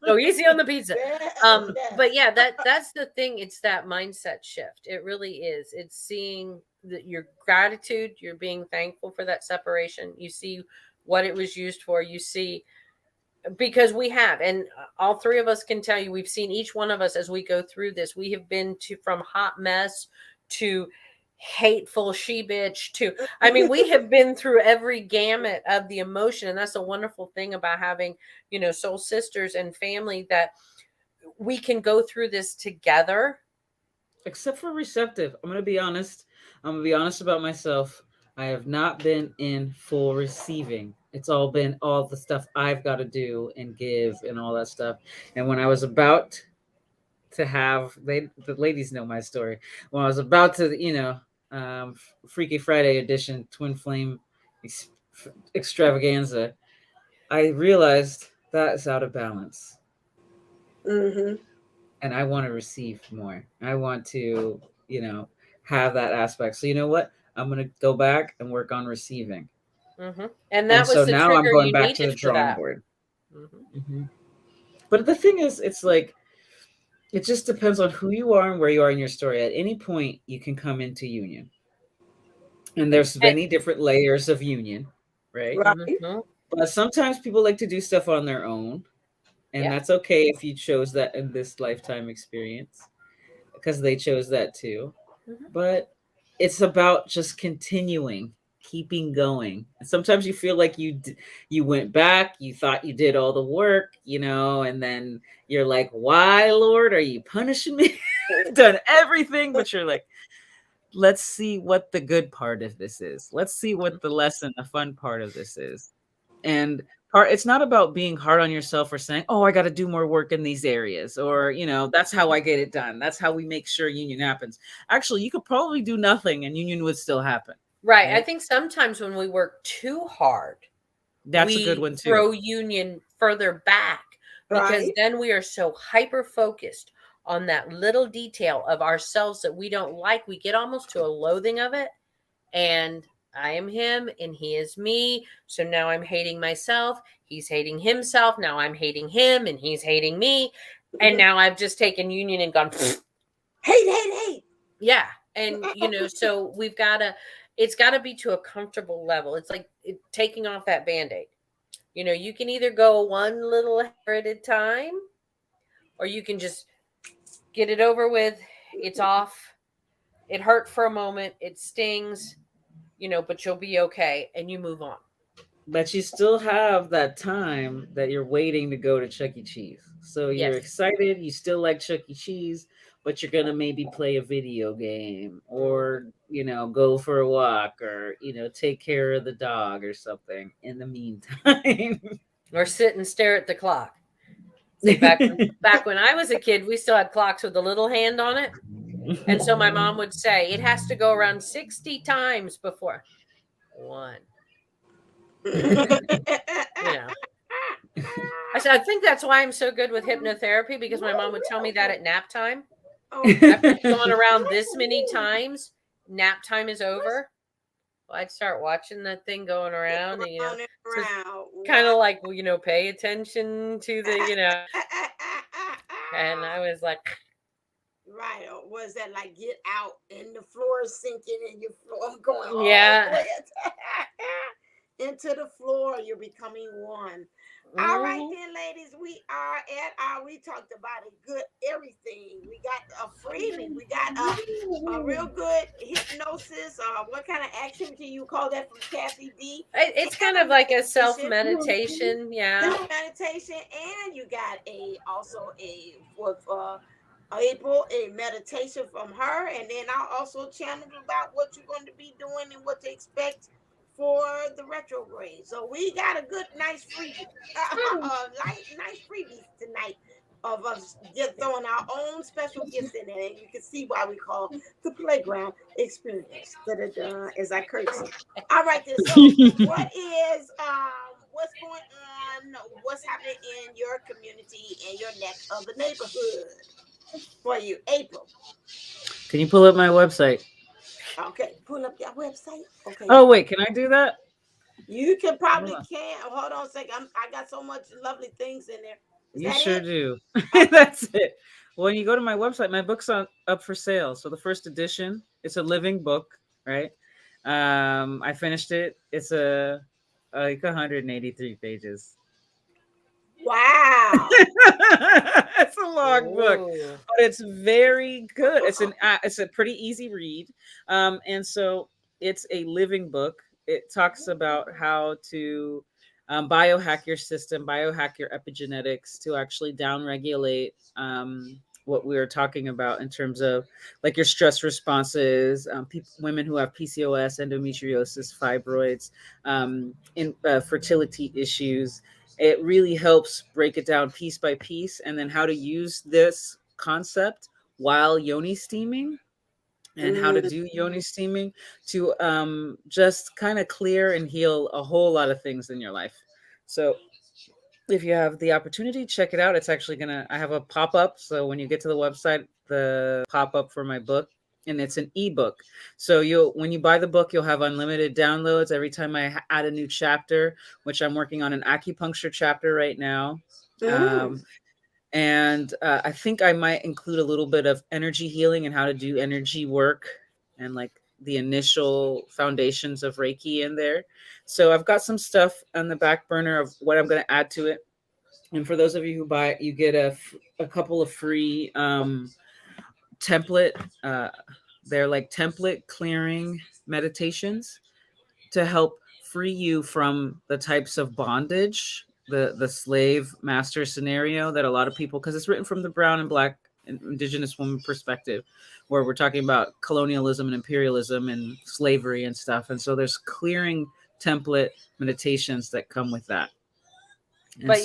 go easy on the pizza. Yeah. But yeah, that's the thing. It's that mindset shift. It really is. It's seeing your gratitude. You're being thankful for that separation. You see what it was used for. You see, because we have, and all three of us can tell you, we've seen each one of us as we go through this. We have been to from hot mess to hateful she bitch to, I mean, we have been through every gamut of the emotion, and that's a wonderful thing about having, soul sisters and family, that we can go through this together. Except for receptive. I'm going to be honest. I'm going to be honest about myself. I have not been in full receiving. It's all been all the stuff I've got to do and give and all that stuff. And when I was about to the ladies know my story. When I was about to, Freaky Friday edition, Twin Flame ex- extravaganza, I realized that is out of balance. Mm-hmm. And I want to receive more. I want to, you know, have that aspect. So you know what? I'm gonna go back and work on receiving. And And that so was the now I'm trigger going you back to needed the for drawing that. board. Hmm. Hmm. But the thing is, it's like it just depends on who you are and where you are in your story. At any point, you can come into union, and there's And, many different layers of union, right? Right. hmm. But sometimes people like to do stuff on their own, and Yeah. that's okay if you chose that in this lifetime experience because they chose that too. Hmm. But it's about just continuing, keeping going. And sometimes you feel like you went back, you thought you did all the work, and then you're like, "Why, Lord, are you punishing me? I've done everything." But you're like, "Let's see what the good part of this is. Let's see what the lesson, the fun part of this is." And it's not about being hard on yourself or saying, "Oh, I got to do more work in these areas," or that's how I get it done, that's how we make sure union happens. Actually, you could probably do nothing and union would still happen, Right. I right? think sometimes when we work too hard, That's a good we one too. throw union further back, because Right. then we are so hyper focused on that little detail of ourselves that we don't like, we get almost to a loathing of it. And I am him and he is me. So now I'm hating myself. He's hating himself. Now I'm hating him and he's hating me. And now I've just taken union and gone, hate. yeah. And, so it's got to be to a comfortable level. It's like taking off that band aid. You can either go one little hair at a time, or you can just get it over with. It's off. It hurt for a moment. It stings, but you'll be okay and you move on. But you still have that time that you're waiting to go to Chuck E. Cheese. So you're Yes. excited, you still like Chuck E. Cheese, but you're gonna maybe play a video game or go for a walk or take care of the dog or something in the meantime. Or sit and stare at the clock. See, back when I was a kid, we still had clocks with a little hand on it. And so my mom would say, it has to go around 60 times before one. I said, I think that's why I'm so good with hypnotherapy, because my mom would tell me that at nap time. After you've gone around this many times, nap time is over. Well, I'd start watching that thing going around, and kind of like, pay attention to the, and I was like, right. Or was that like get out and the floor is sinking and your floor going all yeah, the way into the floor? You're becoming one. All right, then, ladies, we talked about a good everything. We got a freebie. We got a real good hypnosis. What kind of activity you call that from Kathy D? It's kind of like a self meditation. Yeah. Self meditation. And you got also with April, a meditation from her. And then I'll also channel about what you're going to be doing and what to expect for the retrograde. So we got a good, nice freebie, nice freebies tonight of us just throwing our own special gifts in there. And you can see why we call the playground experience. Da-da-da, as I curtsy. All right, then. So what's going on? What's happening in your community and your neck of the neighborhood for you, April? Can you pull up my website? Okay, pull up your website. Okay. Oh wait, can I do that? You can probably can. Hold on a second. I got so much lovely things in there. You sure do. That's it. When you go to my website, my book's up for sale. So the first edition, it's a living book, right? I finished it. It's like 183 pages. Wow. It's a long book, but it's very good. It's a pretty easy read. And so it's a living book. It talks about how to biohack your system, biohack your epigenetics to actually downregulate what we were talking about in terms of like your stress responses, women who have PCOS, endometriosis, fibroids, fertility issues. It really helps break it down piece by piece, and then how to use this concept while yoni steaming and how to do yoni steaming to just kind of clear and heal a whole lot of things in your life. So if you have the opportunity, check it out. It's actually I have a pop-up. So when you get to the website, the pop-up for my book, and it's an ebook. So when you buy the book, you'll have unlimited downloads every time I add a new chapter, which I'm working on an acupuncture chapter right now. And I think I might include a little bit of energy healing and how to do energy work and like the initial foundations of Reiki in there. So I've got some stuff on the back burner of what I'm going to add to it. And for those of you who buy it, you get a couple of free template. They're like template clearing meditations to help free you from the types of bondage, the slave master scenario that a lot of people, because it's written from the brown and black and indigenous woman perspective, where we're talking about colonialism and imperialism and slavery and stuff. And so there's clearing template meditations that come with that. And but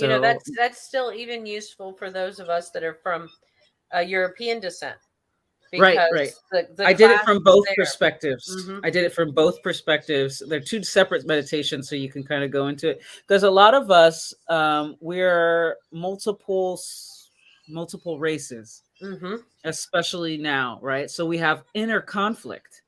that's still even useful for those of us that are from European descent. Right. I did it from both perspectives. I did it from both perspectives. They're two separate meditations, so you can kind of go into it. Because a lot of us, we're multiple multiple races, Mm-hmm. especially now, right? So we have inner conflict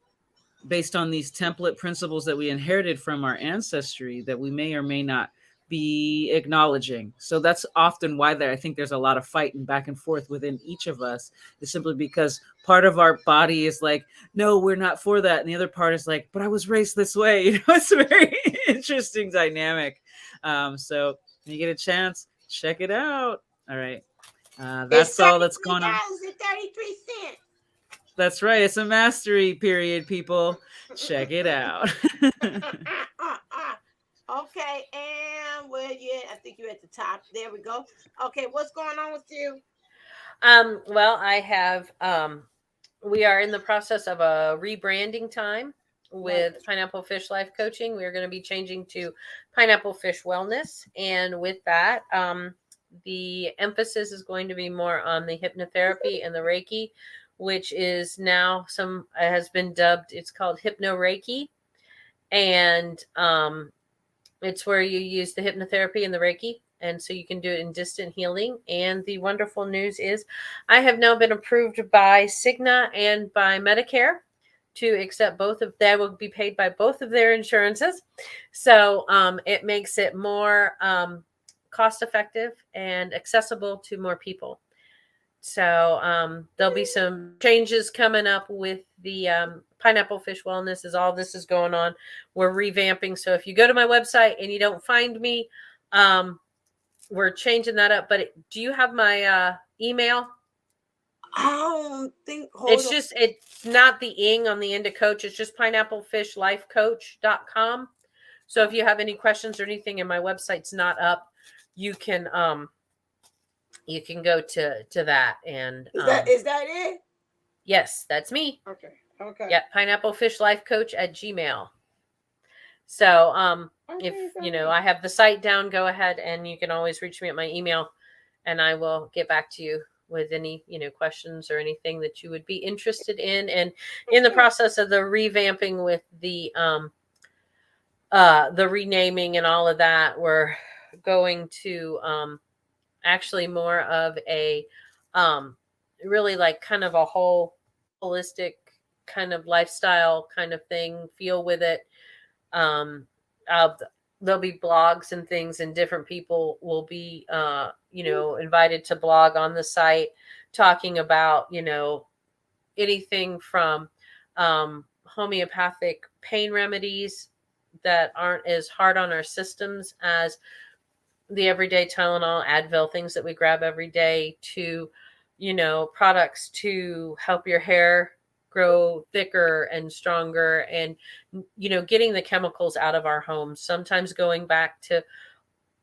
based on these template principles that we inherited from our ancestry that we may or may not be acknowledging. So that's often why I think there's a lot of fighting back and forth within each of us, is simply because part of our body is like, no, we're not for that. And the other part is like, but I was raised this way. It's a very interesting dynamic. So when you get a chance, check it out. All right. It's That's all that's going on. $33.33. That's right. It's a mastery period, people. Check it out. Okay, and where you at? I think you're at the top. There we go. Okay, what's going on with you? Well, I have we are in the process of a rebranding time with Right. Pineapple Fish Life Coaching. We're going to be changing to Pineapple Fish Wellness. And with that, the emphasis is going to be more on the hypnotherapy and the Reiki, which is now has been dubbed, it's called Hypno Reiki. And it's where you use the hypnotherapy and the Reiki. And so you can do it in distant healing. And the wonderful news is I have now been approved by Cigna and by Medicare to accept both of that. Will be paid by both of their insurances. So it makes it more cost effective and accessible to more people. So there'll be some changes coming up with the Pineapple Fish Wellness as all this is going on. We're revamping. So if you go to my website and you don't find me, we're changing that up. But do you have my email? I don't think. Hold It's on. just, it's not the ing on the end of coach. It's just pineapplefishlifecoach.com. So if you have any questions or anything and my website's not up, you can go to that. And Is that it? yes, that's me. Okay. Okay. Yeah, pineapplefishlifecoach at Gmail. So if Okay. I have the site down, go ahead and you can always reach me at my email and I will get back to you with any questions or anything that you would be interested in. And in the process of the revamping with the renaming and all of that, we're going to actually more of a really like kind of a whole holistic kind of lifestyle kind of thing feel with it. um uh, there'll be blogs and things and different people will be invited to blog on the site talking about anything from homeopathic pain remedies that aren't as hard on our systems as the everyday Tylenol, Advil, things that we grab every day, to, products to help your hair grow thicker and stronger, and, getting the chemicals out of our homes. Sometimes going back to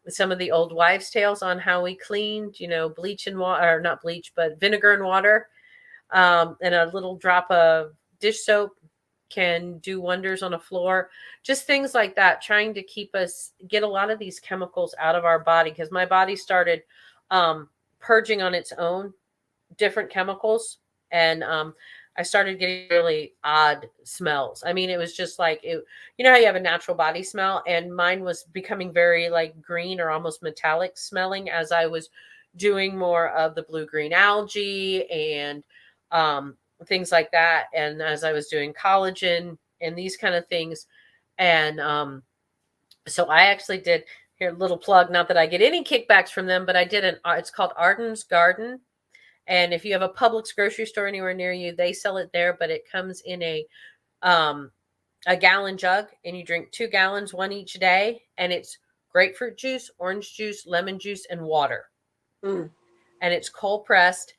some of the old wives' tales on how we cleaned, bleach and water, or not bleach, but vinegar and water, and a little drop of dish soap can do wonders on a floor. Just things like that, trying to get a lot of these chemicals out of our body, because my body started purging on its own different chemicals. And I started getting really odd smells. I mean, it was just like, how you have a natural body smell, and mine was becoming very like green or almost metallic smelling as I was doing more of the blue-green algae and things like that. And as I was doing collagen and these kind of things. And so I actually did, here, little plug, not that I get any kickbacks from them, but I did it's called Arden's Garden. And if you have a Publix grocery store anywhere near you, they sell it there, but it comes in a gallon jug, and you drink 2 gallons, one each day. And it's grapefruit juice, orange juice, lemon juice, and water. Mm. And it's cold pressed.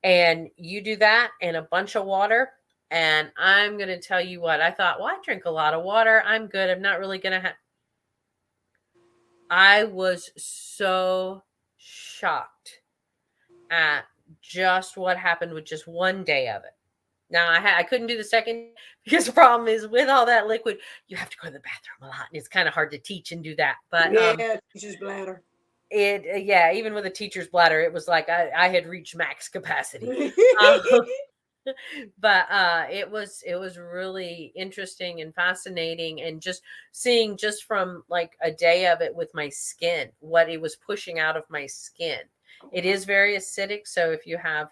And you do that and a bunch of water. And I'm going to tell you what, I thought, well, I drink a lot of water. I'm good. I'm not really going to have. I was so shocked at just what happened with just one day of it. Now I couldn't do the second, because the problem is with all that liquid, you have to go to the bathroom a lot, and it's kind of hard to teach and do that. But Yeah, teacher's bladder. Even with a teacher's bladder, it was like I had reached max capacity. Um, but it was really interesting and fascinating, and just seeing just from like a day of it with my skin, what it was pushing out of my skin. It is very acidic, so if you have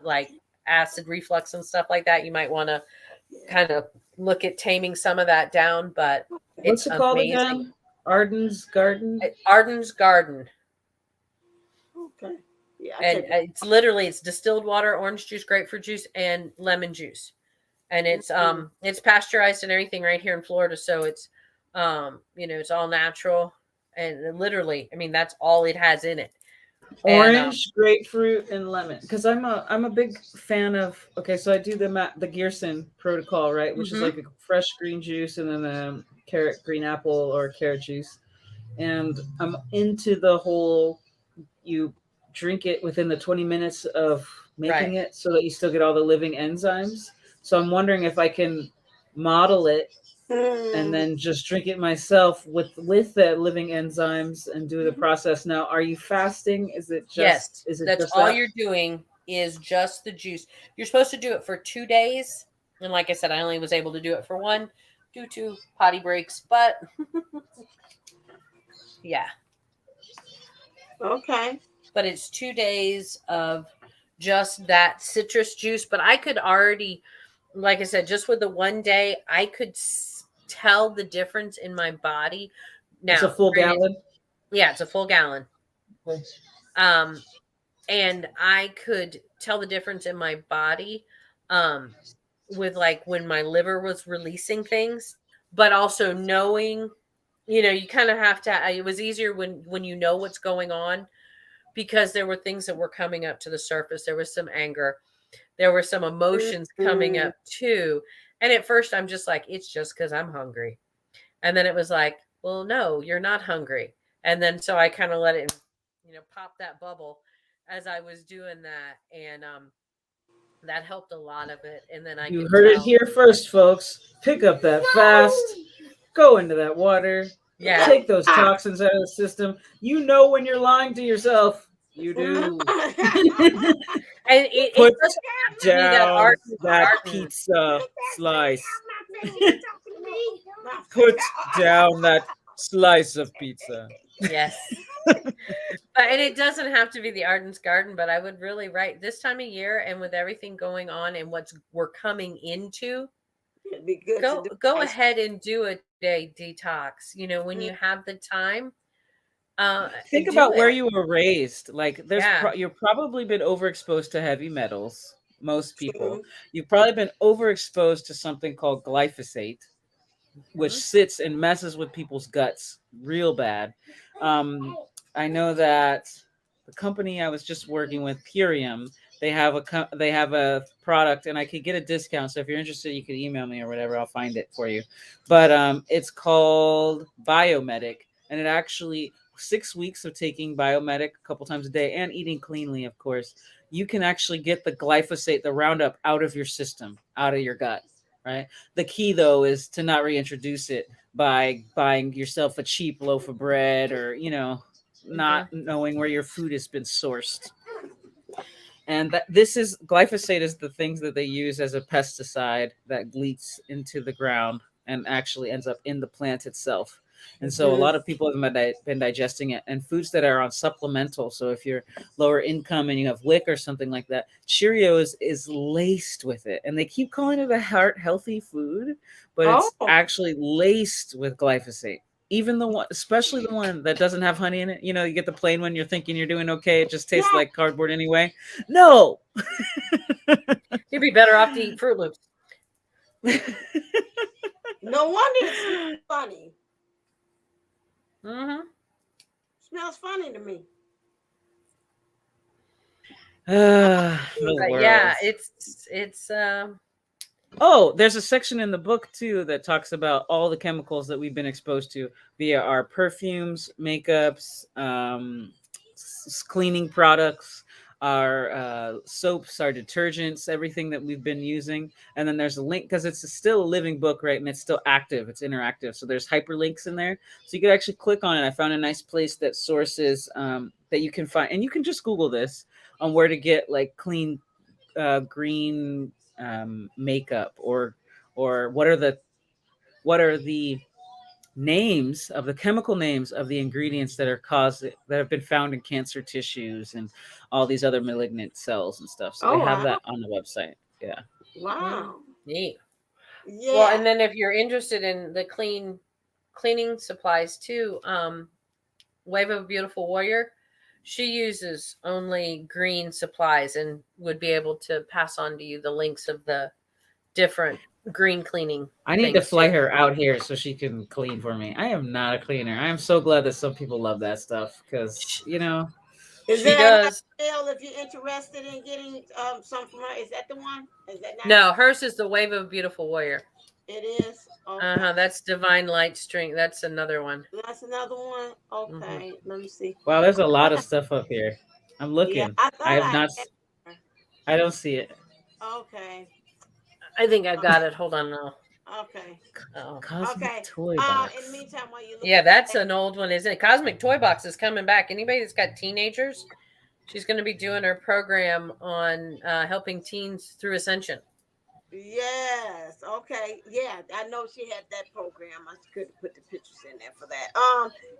like acid reflux and stuff like that, you might want to Yeah. kind of look at taming some of that down. But What's it's it called amazing. again? Arden's Garden. Arden's Garden, Okay. Yeah, I and take it's distilled water, orange juice, grapefruit juice, and lemon juice, and it. Mm-hmm. it's pasteurized and everything right here in Florida, so it's it's all natural, and literally, I mean, that's all it has in it, and Orange, grapefruit, and lemon. Because I'm a big fan of. Okay, so I do the Gearson protocol, right, which is mhm, like a fresh green juice and then a carrot, green apple, or carrot juice. And I'm into the whole you drink it within the 20 minutes of right. making it, so that you still get all the living enzymes. So I'm wondering if I can model it and Mm. then just drink it myself with the living enzymes and do the Mhm. process. Now, are you fasting? Yes, Is it that's just all that? you're doing is just the juice. You're supposed to do it for 2 days, and like I said, I only was able to do it for one due to potty breaks, but yeah, Okay. but it's 2 days of just that citrus juice. But I could already, like I said, just with the one day, I could tell the difference in my body. It's a Now, full granted, gallon. yeah, it's a full gallon. Okay. Um, and I could tell the difference in my body, um, with like when my liver was releasing things, but also knowing, you kind of have to. It was easier when you know what's going on, because there were things that were coming up to the surface. There was some anger. There were some emotions coming Mm. up too. And at first, I'm just like, it's just because I'm hungry. And then it was like, well, no, you're not hungry. And then so I kind of let it, pop that bubble as I was doing that. And that helped a lot of it. And then I You could heard it tell. here first, folks. Pick up that fast. Go into that water. Yeah. Take those toxins out of the system. You know when you're lying to yourself. You do. And it Put doesn't have to be that down ardent that garden. pizza slice. You talking to me? Put down that slice of pizza. Yes. And it doesn't have to be the Arden's Garden, but I would really write this time of year, and with everything going on and what's we're coming into, It'd be good to do go ice. ahead and do a day detox. When Mm. you have the time, Think do about where it. you were raised. Like, Yeah. you're probably been overexposed to heavy metals. Most people, True. you've probably been overexposed to something called glyphosate, which Mhm. sits and messes with people's guts real bad. Um, I know that the company I was just working with, Purium, they have a product, and I could get a discount. So if you're interested, you could email me or whatever. I'll find it for you. But it's called Biomedic, and it actually 6 weeks of taking Biomedic a couple times a day and eating cleanly, of course. You can actually get the glyphosate, the Roundup, out of your system, out of your gut, right? The key though is to not reintroduce it by buying yourself a cheap loaf of bread, or not Mhm. knowing where your food has been sourced. And that this is glyphosate is the things that they use as a pesticide that leaks into the ground and actually ends up in the plant itself. And so a Mhm. lot of people have been digesting it, and foods that are on supplemental. So if you're lower income and you have WIC or something like that, Cheerios is laced with it. And they keep calling it a heart healthy food, but it's Oh, actually laced with glyphosate. Even the one, especially the one that doesn't have honey in it. You get the plain one, you're thinking you're doing okay. It just tastes yeah. like cardboard anyway. No. You'd be better off to eat Fruit Loops. No wonder it smells funny. Mhm. Smells funny to me. I The But world. yeah, it's. Oh, there's a section in the book too that talks about all the chemicals that we've been exposed to via our perfumes, makeups, cleaning products, our soaps, our detergents, everything that we've been using. And then there's a link because it's still a living book, right? And it's still active, it's interactive. So there's hyperlinks in there. So you could actually click on it. I found a nice place that sources that you can find, and you can just Google this on where to get like clean green makeup, or what are the names of the chemical names of the ingredients that are caused that have been found in cancer tissues and all these other malignant cells and stuff. So they Oh have wow. that on the website. Yeah. Mm, Wow. neat. Well, Yeah. and then if you're interested in the cleaning supplies too, Wave of a Beautiful Warrior, she uses only green supplies and would be able to pass on to you the links of the different green cleaning I need to things fly too. her out here so she can clean for me. I am not a cleaner. I am so glad that some people love that stuff because, Sh- Is She there does. sale if you're interested in getting some from her? Is that the one? Is that not? No, hers is the Wave of a Beautiful Warrior. It is. Uh Okay. huh. That's Divine Light String. That's another one. That's another one. Hmm. Okay. Let me see. wow, there's a lot of I- stuff up here. I'm Yeah, looking. I I thought have I not. had her. I don't see it. Okay. I think I got it. Hold on now. Okay. Oh, Cosmic Okay. toy In the box. meantime, while you're yeah, looking that's for an old one, isn't it? Cosmic Toy Box is coming back. Anybody that's got teenagers, she's going to be doing her program on helping teens through ascension. yes. Okay. Yeah, I know she had that program. I could put the pictures in there for that.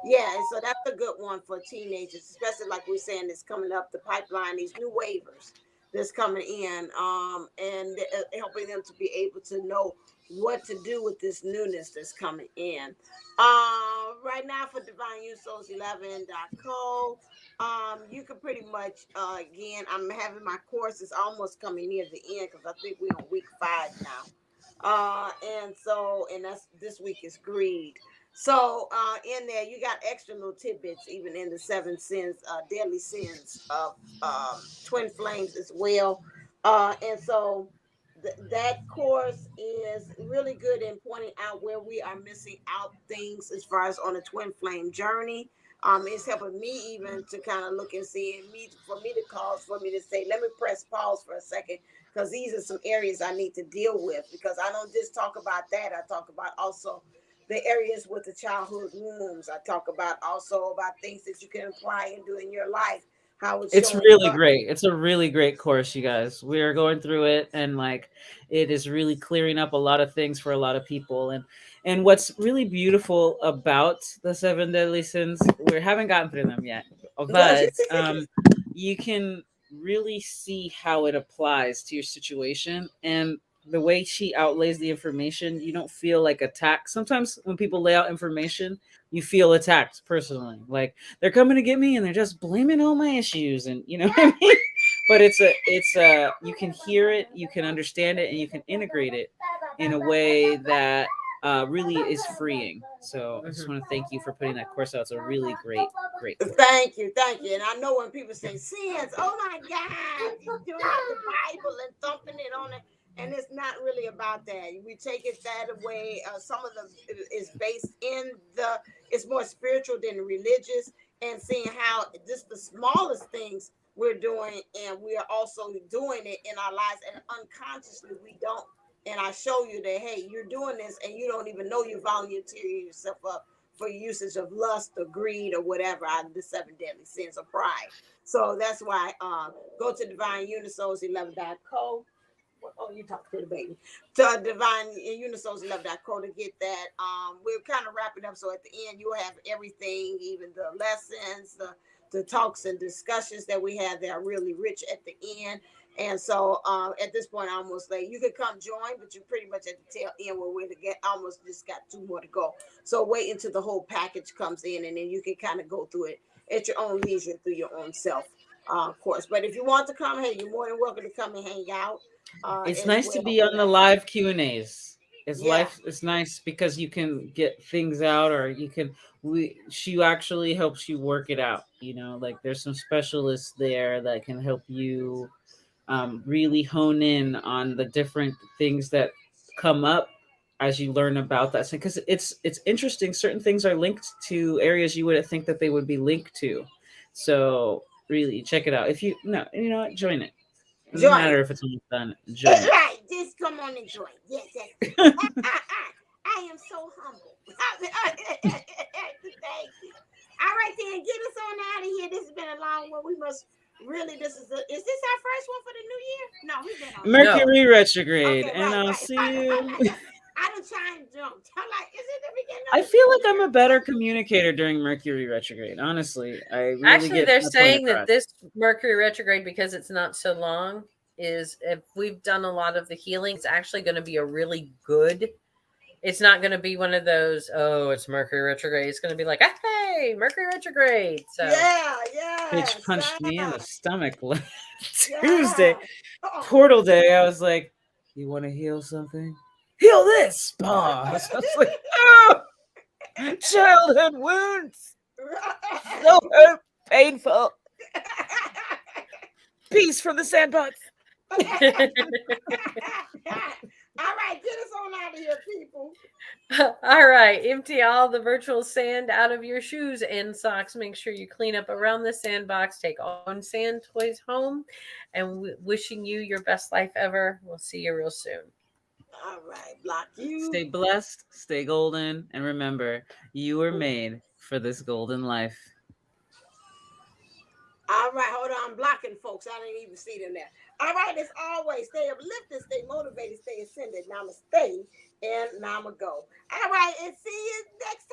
Yeah, and so that's a good one for teenagers, especially like we're saying it's coming up the pipeline, these new waivers that's coming in, and helping them to be able to know what to do with this newness that's coming in. Right now for Divine Usos 11.co, you can pretty much again, I'm having my courses almost coming near the end because I think we're on week 5 now. And so, and that's this week is greed. So in there you got extra little tidbits even in the 7 sins, deadly sins of twin flames as well. And so that course is really good in pointing out where we are missing out things as far as on a twin flame journey. It's helping me even to kind of look and see, and me for me to cause for me to say, let me press pause for a second, because these are some areas I need to deal with. Because I don't just talk about that; I talk about also the areas with the childhood wounds. I talk about also about things that you can apply and do in your life, how it's It's showing really up. great. It's a really great course, you guys. We are going through it and like it is really clearing up a lot of things for a lot of people. And what's really beautiful about the seven deadly sins, we haven't gotten through them yet, but you can really see how it applies to your situation and the way she outlays the information, you don't feel like attacked. Sometimes when people lay out information, you feel attacked personally. Like they're coming to get me and they're just blaming all my issues and you know what I mean? But it's a you can hear it, you can understand it, and you can integrate it in a way that really is freeing. So I just Hmm. want to thank you for putting that course out. It's a really great course. Thank you, thank you. And I know when people say sins, oh my God, you're doing out the Bible and thumping it on it. And it's not really about that. We take it that way. Some of them is based in it's more spiritual than religious, and seeing how just the smallest things we're doing, and we are also doing it in our lives, and unconsciously we don't. And I show you that, hey, you're doing this and you don't even know you're volunteering yourself up for usage of lust or greed or whatever out of the 7 deadly sins of pride. So that's why go to Divine Unisouls 11.co. Oh, you talk to the baby. To Divine Unisouls 11.co to get that. We're kind of wrapping up. So at the end, you'll have everything, even the lessons, the talks and discussions that we have that are really rich at the end. And so at this point, almost late. You could come join, but you're pretty much at the tail end where we're to get almost just got 2 more to go. So wait until the whole package comes in, and then you can kind of go through it at your own leisure through your own self, of course. But if you want to come, hey, you're more than welcome to come and hang out It's as nice to well be for on the that. live Q&As. It's Yeah. life it's nice because you can get things out or you can we she actually helps you work it out, you know, like there's some specialists there that can help you really hone in on the different things that come up as you learn about that because it's interesting. Certain things are linked to areas you wouldn't think that they would be linked to. So really check it out. If you no, you know what, join it. It doesn't Join. matter if it's almost done. Join it. Right. Just come on and join. Yes, yes. I am so humble. Thank you. All right, then get us on out of here. This has been a long one. We must really. Is this our first one for the new year? No, we've been on here. No. Mercury retrograde, Okay, and right, I'll right, see right, right, you. right. I done sunshine jumped. I'm like, is it the beginning I of the feel new like I'm year? a better communicator during Mercury retrograde. Honestly, I really Actually, get they're my point saying that across. this Mercury retrograde, because it's not so long, is if we've done a lot of the healing, it's actually going to be a really good. It's not going to be one of those, oh, it's Mercury retrograde. It's going to be like, hey, Mercury retrograde. So, Yeah, Bitch yes, punched me in the stomach Tuesday. yeah. Oh, Portal day. I was like, you want to heal something? Heal this. Pause. I was like, oh, childhood wounds. So painful. Peace from the sandbox. All right, get us on out of here, people. all right, empty all the virtual sand out of your shoes and socks. Make sure you clean up around the sandbox. Take all your sand toys home, and wishing you your best life ever. We'll see you real soon. All right, block you. Stay blessed, stay golden, and remember, you were made for this golden life. All right, hold on. I'm blocking folks. I didn't even see them there. All right, as always, stay uplifted, stay motivated, stay ascended. Namaste and Nama go. All right, and see you next